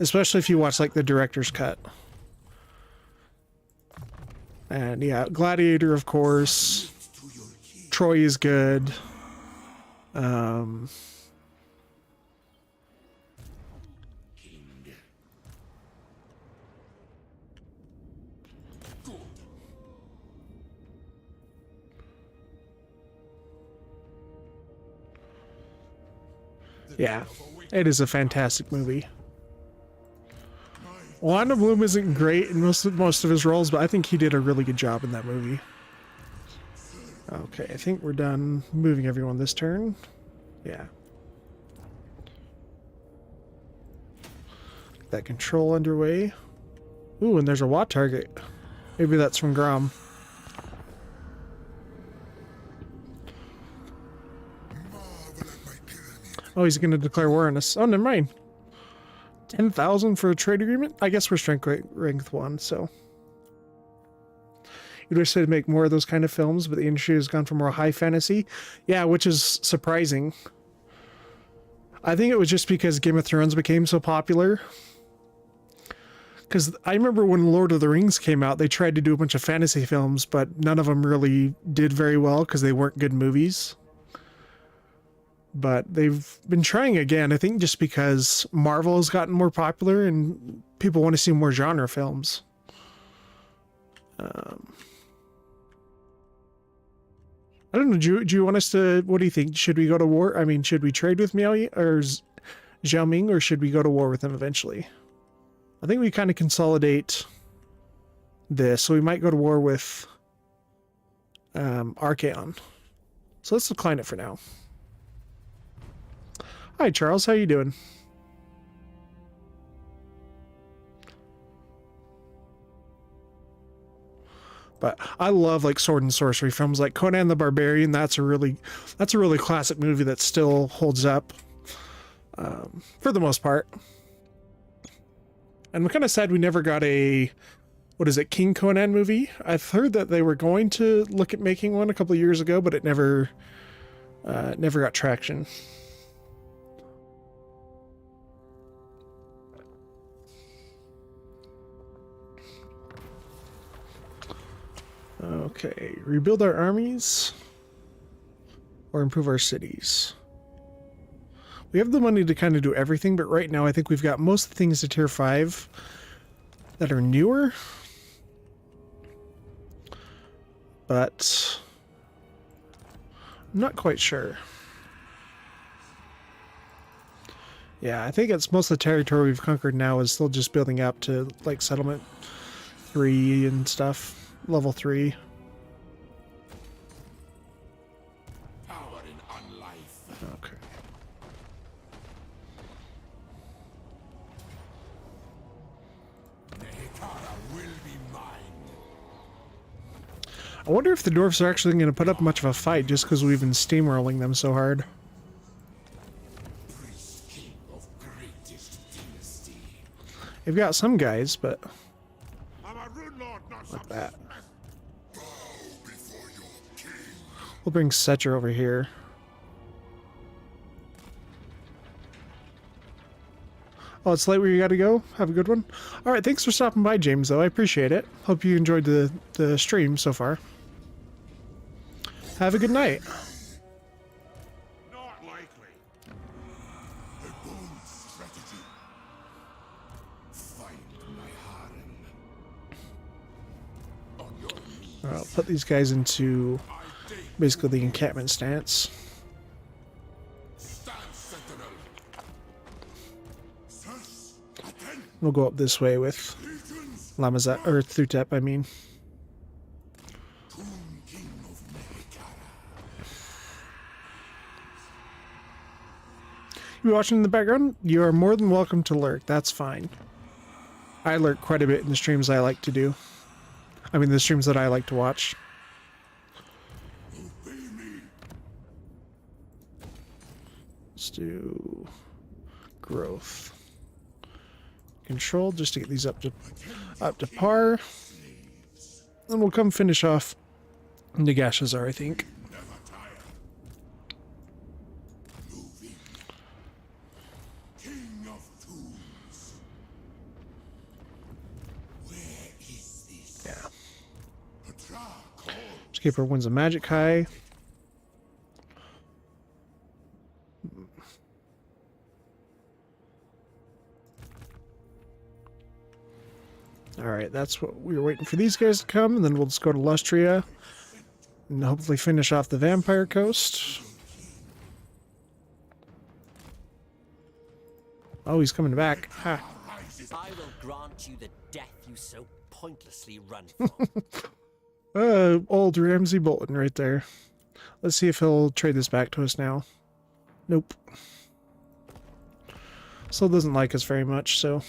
especially if you watch like the director's cut. And yeah, Gladiator, of course. Troy is good. Yeah, it is a fantastic movie. Orlando Bloom isn't great in most of his roles, but I think he did a really good job in that movie. Okay, I think we're done moving everyone this turn. Yeah. Get that control underway. Ooh, and there's a Watt target. Maybe that's from Grom. Oh, he's going to declare war on us. Oh, never mind. 10,000 for a trade agreement? I guess we're strength rank 1, so. You'd wish they'd make more of those kind of films, but the industry has gone for more high fantasy. Yeah, which is surprising. I think it was just because Game of Thrones became so popular. Because I remember when Lord of the Rings came out, they tried to do a bunch of fantasy films, but none of them really did very well because they weren't good movies. But they've been trying again, I think just because Marvel has gotten more popular and people want to see more genre films. I don't know. Do you want us to? What do you think? Should we go to war? I mean, should we trade with Miao or Zhao Ming, or should we go to war with them eventually? I think we kind of consolidate this, so we might go to war with Archaon. So let's decline it for now. Hi, Charles. How you doing? But I love like sword and sorcery films, like Conan the Barbarian. That's a really classic movie that still holds up for the most part. And I'm kind of sad we never got a, what is it, King Conan movie. I've heard that they were going to look at making one a couple of years ago, but it never got traction. Okay, rebuild our armies or improve our cities. We have the money to kind of do everything, but right now I think we've got most of the things to tier 5 that are newer. But I'm not quite sure. Yeah, I think it's most of the territory we've conquered now is still just building up to like settlement 3 and stuff. Level 3.
Power in unlife.
Okay.
Nehekhara will be mine.
I wonder if the dwarves are actually going to put up much of a fight just because we've been steamrolling them so hard.
Priest king of greatest dynasty.
They've got some guys, but
I'm a rune lord, not
like that.
bow before your king.
We'll bring Settra over here. Oh, it's late where you gotta go? Have a good one. Alright, thanks for stopping by, James, though. I appreciate it. Hope you enjoyed the stream so far. Have a good night.
Not likely. A bold strategy. Find my harem. On your knees.
I'll put these guys into
I dare
basically the encampment stance.
stand sentinel. Sirs, attend.
We'll go up this way with
Legions.
Lamazet, or Thutep, I mean.
Tomb king of Nehekhara.
You watching in the background? You are more than welcome to lurk. That's fine. I lurk quite a bit in the streams I like to do. I mean, the streams that I like to watch.
Obey me.
Let's do growth. Control, just to get these up to par. Then we'll come finish off Negashazar, I think.
Never tire. Moving. King of tombs. Where is this?
Yeah.
Petra calls.
Just keep our Winds of Magic high. Alright, that's what we were waiting for these guys to come, and then we'll just go to Lustria and hopefully finish off the Vampire Coast. Oh, he's coming back. Ha.
I will grant you the death you so pointlessly run from.
Old Ramsay Bolton right there. Let's see if he'll trade this back to us now. Nope. Still doesn't like us very much, so...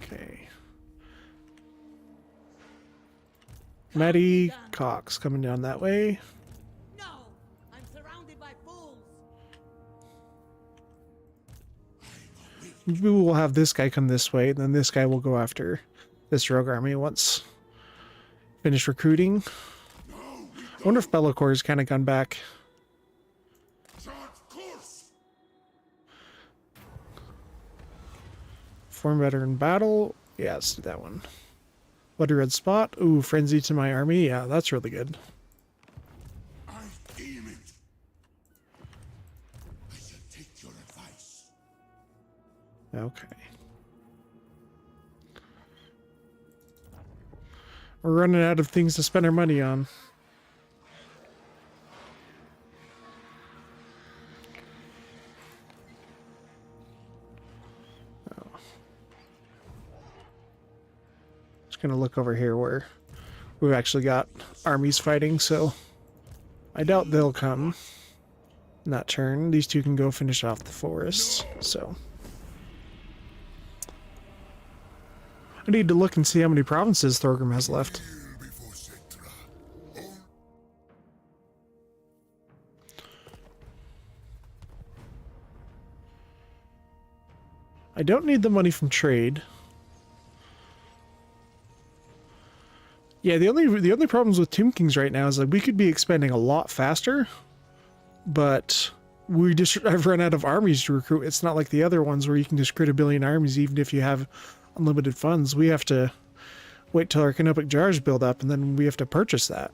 Okay. Maddie Cox coming down that way.
No! I'm surrounded by fools!
Maybe we'll have this guy come this way, and then this guy will go after this rogue army once finished recruiting. I wonder if Bellacor's kind of gone back.
Chart course.
Form better in battle. Yeah, let's do that one. Bloody Red Spot. Ooh, Frenzy to my army. Yeah, that's really good.
I aim it. I shall take your advice.
Okay. We're running out of things to spend our money on. Just gonna look over here where we've actually got armies fighting, so I doubt they'll come in that turn. These two can go finish off the forests, so. I need to look and see how many provinces Thorgrim has left.
Kneel before Settra.
I don't need the money from trade. Yeah, the only problems with Tomb Kings right now is that we could be expanding a lot faster, but I've run out of armies to recruit. It's not like the other ones where you can just create a billion armies even if you have unlimited funds. We have to wait till our canopic jars build up, and then we have to purchase that.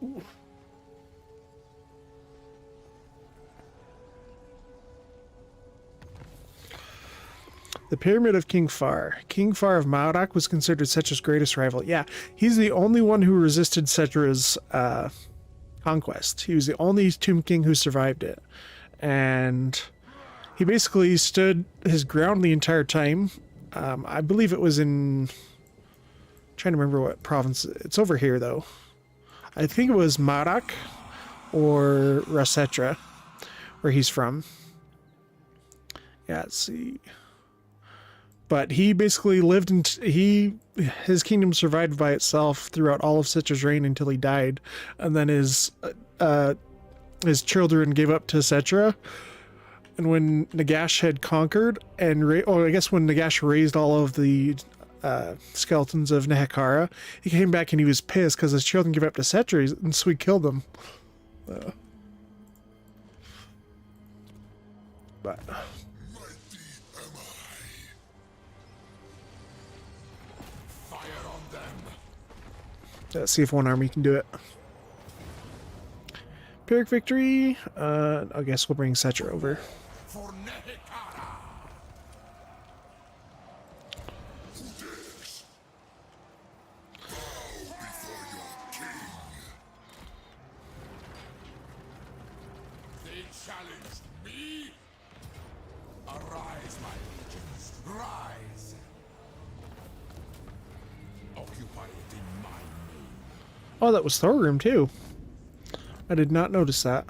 Ooh. The Pyramid of King Far. King Far of Maurak was considered Settra's greatest rival. Yeah, he's the only one who resisted Settra's conquest. He was the only Tomb King who survived it. And he basically stood his ground the entire time. I believe it was in... I'm trying to remember what province. It's over here, though. I think it was Maurak or Settra, where he's from. Yeah, let's see... But he basically lived in... His kingdom survived by itself throughout all of Settra's reign until he died. And then his children gave up to Settra. And when Nagash had conquered, and... I guess when Nagash raised all of the skeletons of Nehekhara, he came back and he was pissed because his children gave up to Settra, and so he killed them. But... Let's see if one army can do it. Pyrrhic victory. I guess we'll bring Settra over.
For Nehekhara. Bow before your king. They challenged me. Arise, my legions. Rise. Occupy it in my name.
Oh, that was Thorgrim too. I did not notice that.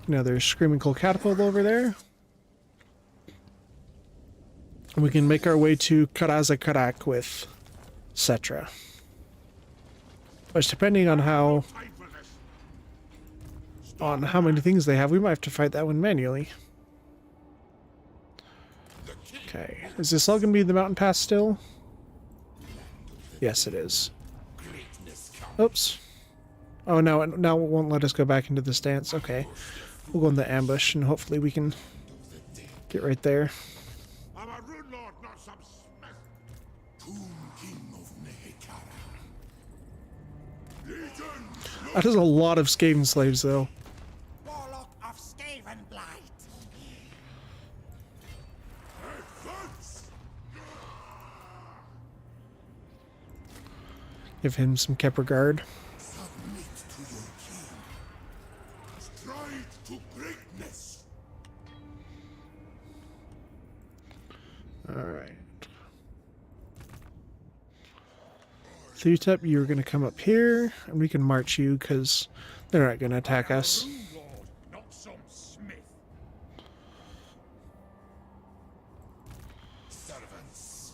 Another Screaming Coal Catapult over there. And we can make our way to Karazakarak with Settra. Which, depending on how many things they have, we might have to fight that one manually. Okay, is this all going to be the mountain pass still? Yes, it is. Oops. Oh, now it won't let us go back into the stance. Okay. We'll go in the ambush, and hopefully we can get right there.
I'm a rude lord, not some smith. Tomb King of Nehekhara. Legion!
That is a lot of Skaven slaves, though.
Warlock of Skaven Blight.
Advance!
Give him some Kepler Guard.
Submit to your king. Stride to greatness.
Alright. Thutep, you're going to come up here, and we can march you, because they're not going to attack us.
Rude lord, not some smith. Servants.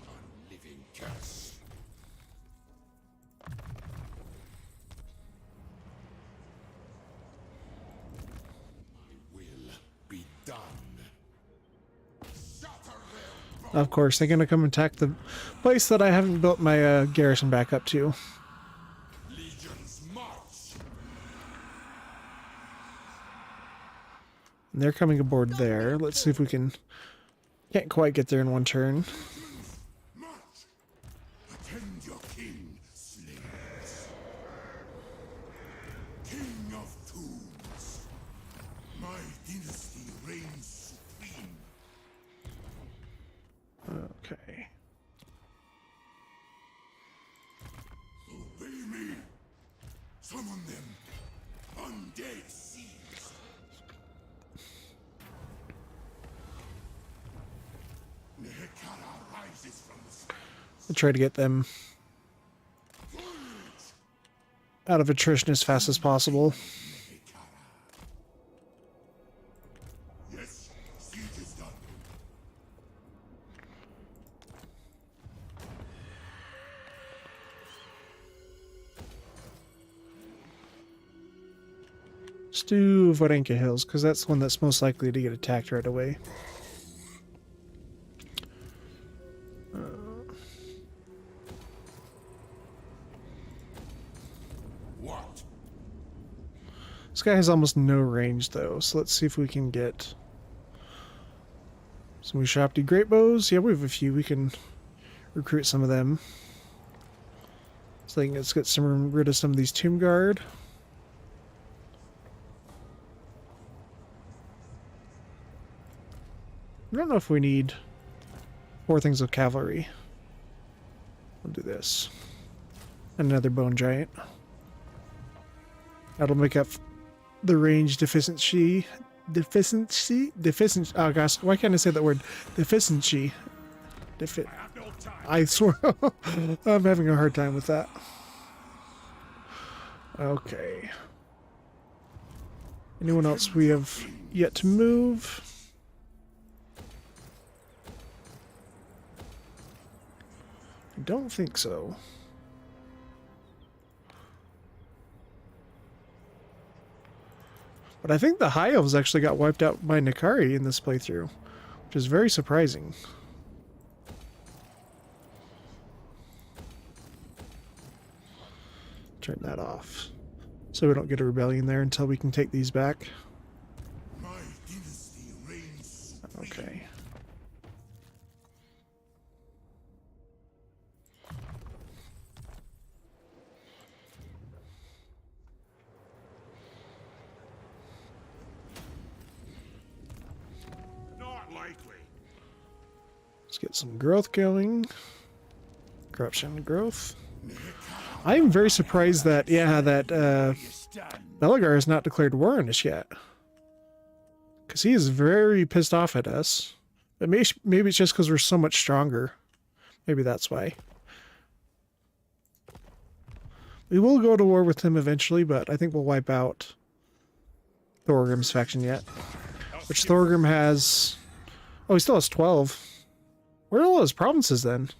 A living curse. Will be done. Shatter their bones.
Of course, they're going to come attack the place that I haven't built my garrison back up to.
Legions march.
And they're coming aboard there. Let's see if we can... Can't quite get there in one turn.
March. Attend your king, slaves. King of tombs. My dynasty reigns supreme.
Okay.
Obey me. Summon them. Undead seeds.
I'll try to get them out of attrition as fast as possible.
Yes, siege is done.
Let's do Varenka Hills, because that's the one that's most likely to get attacked right away.
What?
This guy has almost no range, though, so let's see if we can get some Ushapti Great Bows. Yeah, we have a few. We can recruit some of them. So let's get rid of some of these Tomb Guard. I don't know if we need 4 things of cavalry. We'll do this. Another Bone Giant. That'll make up the range deficiency. Oh gosh, why can't I say that word? Deficiency. I swear, I'm having a hard time with that. Okay. Anyone else we have yet to move? I don't think so. But I think the High Elves actually got wiped out by Nehekhara in this playthrough, which is very surprising. Turn that off, so we don't get a rebellion there until we can take these back.
My dynasty reigns supreme.
Okay.
Not likely.
Let's get some growth going. Corruption and growth. I am very surprised that, Belagar has not declared war on us yet. Because he is very pissed off at us. But maybe it's just because we're so much stronger. Maybe that's why. We will go to war with him eventually, but I think we'll wipe out Thorgrim's faction yet. Which Thorgrim has... Oh, he still has 12. Where are all his provinces then?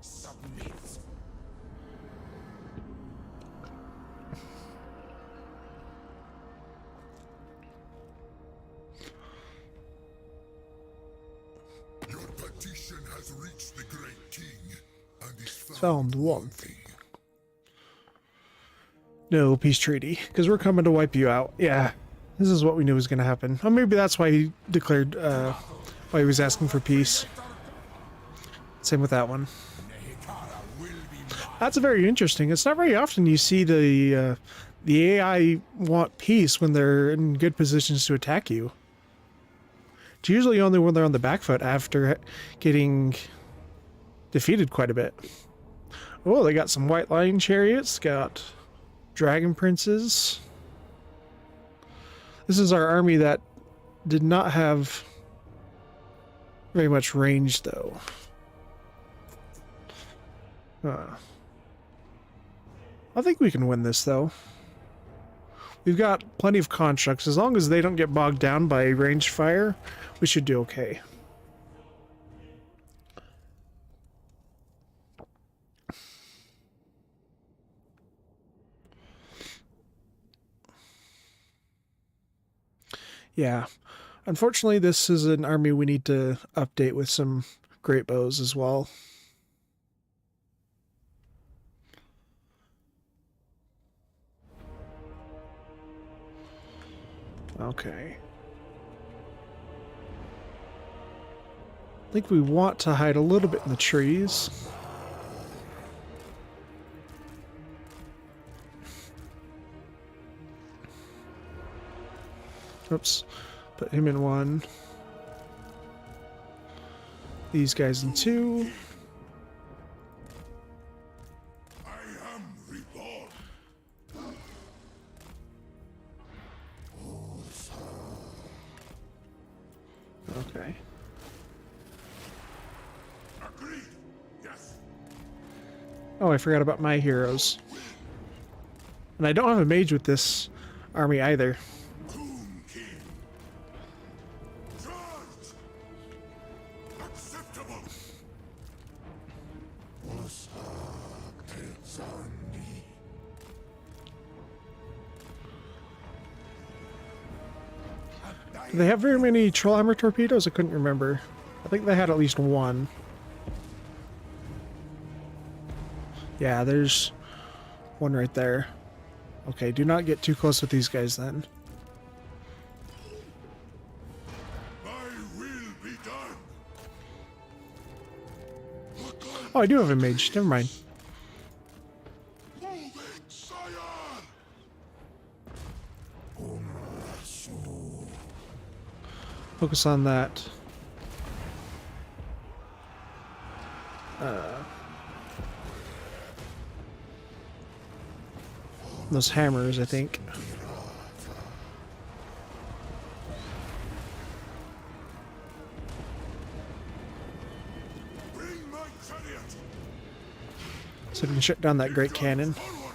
Submit. Your petition has reached the great king and is
Found one thing. No peace treaty, because we're coming to wipe you out. Yeah, this is what we knew was going to happen. Oh, maybe that's why he declared, why he was asking for peace. Same with that one. That's very interesting. It's not very often you see the AI want peace when they're in good positions to attack you. It's usually only when they're on the back foot after getting defeated quite a bit. Oh, they got some White Lion chariots, got Dragon Princes. This is our army that did not have very much range, though. I think we can win this, though. We've got plenty of constructs. As long as they don't get bogged down by ranged fire, we should do okay. Yeah. Unfortunately, this is an army we need to update with some great bows as well. Okay. I think we want to hide a little bit in the trees. Oops. Put him in 1. These guys in 2.
I am reborn.
Okay.
Agreed. Yes.
Oh, I forgot about my heroes. And I don't have a mage with this army either.
Tomb King. Charge. Acceptable.
Do they have very many Trollhammer torpedoes? I couldn't remember. I think they had at least one. Yeah, there's one right there. Okay, do not get too close with these guys then.
My will be done.
Oh, I do have a mage. Never mind.
Moving, sire.
Focus on that. Those hammers, I think.
Bring my chariot.
So we can shut down that great cannon.
Forward.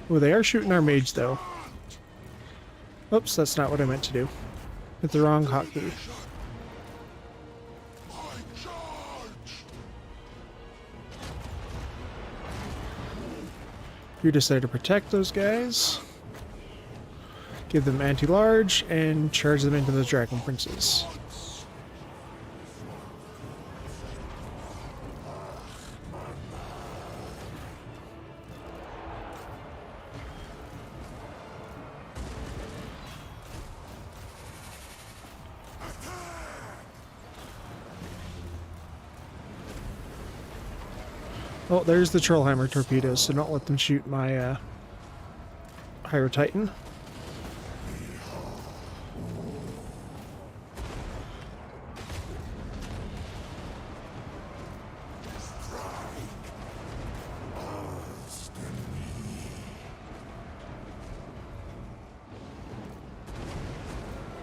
Oh, they are shooting our mage, though. Oops, that's not what I meant to do. Hit the wrong hotkey.
My charge.
You decided to protect those guys. Give them anti-large and charge them into the Dragon Princes. Oh, there's the Trollhammer torpedoes, so don't let them shoot my Hydro Titan.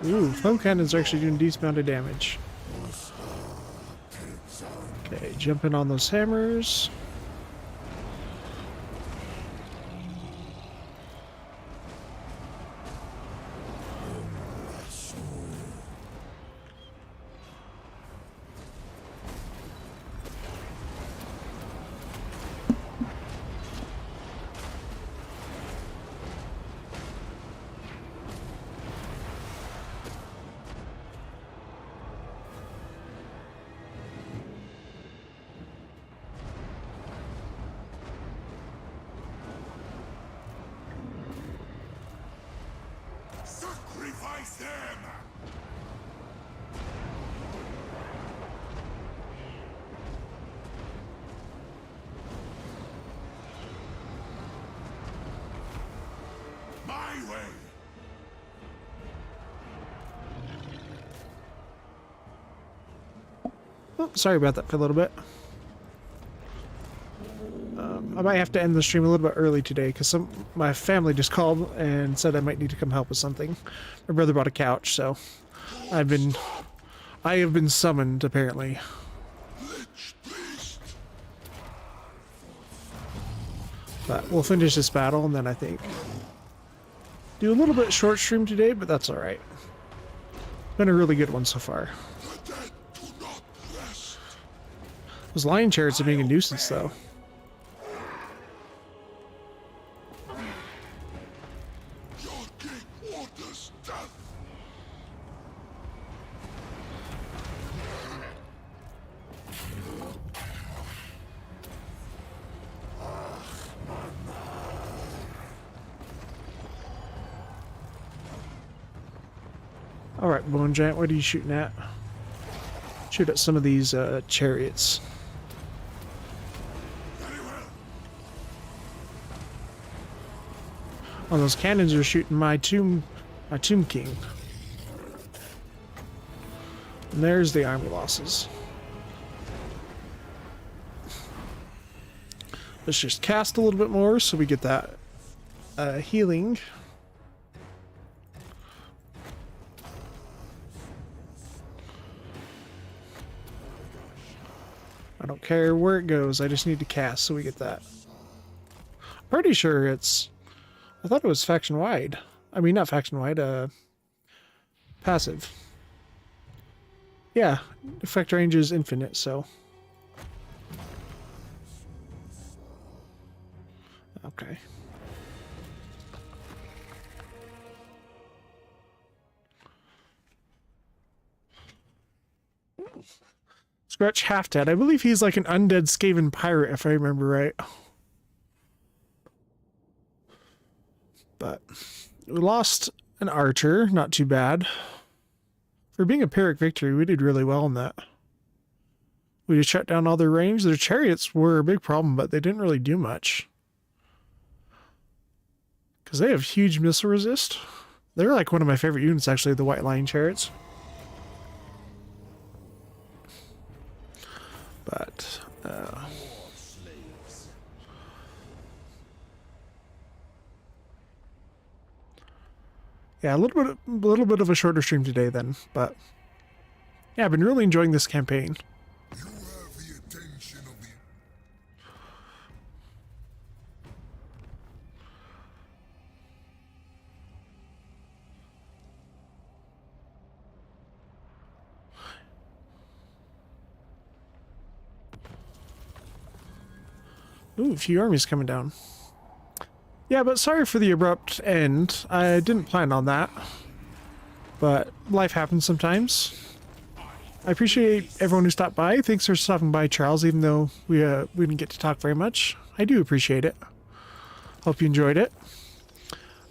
Ooh, foam cannons are actually doing decent amount of damage. Okay, jumping on those hammers.
Sacrifice them. My way.
Oh, sorry about that for a little bit. I might have to end the stream a little bit early today because my family just called and said I might need to come help with something. My brother bought a couch, so I have been summoned apparently. But we'll finish this battle and then I think do a little bit short stream today, but that's all right. Been a really good one so far.
The dead do not rest.
Those lion chariots are being a nuisance though.
Your king orders death.
All right, Bone Giant, what are you shooting at? Shoot at some of these chariots.
Very well.
Oh, those cannons are shooting my tomb king. And there's the army losses. Let's just cast a little bit more so we get that healing. I don't care where it goes, I just need to cast so we get that. Pretty sure it's... I thought it was faction-wide. I mean, not faction-wide, passive. Yeah, effect range is infinite, so... Okay. Scratch Half-Dead. I believe he's like an undead Skaven pirate, if I remember right. But we lost an archer, not too bad. For being a Pyrrhic victory, we did really well in that. We just shut down all their range. Their chariots were a big problem, but they didn't really do much. Because they have huge missile resist. They're like one of my favorite units, actually, the White Lion chariots. But, yeah, a little bit of a shorter stream today then, but yeah, I've been really enjoying this campaign.
You have the attention of the...
Ooh, a few armies coming down. Yeah, but sorry for the abrupt end. I didn't plan on that. But life happens sometimes. I appreciate everyone who stopped by. Thanks for stopping by, Charles, even though we didn't get to talk very much. I do appreciate it. Hope you enjoyed it.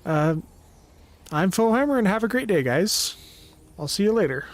I'm Fohammer, and have a great day, guys. I'll see you later.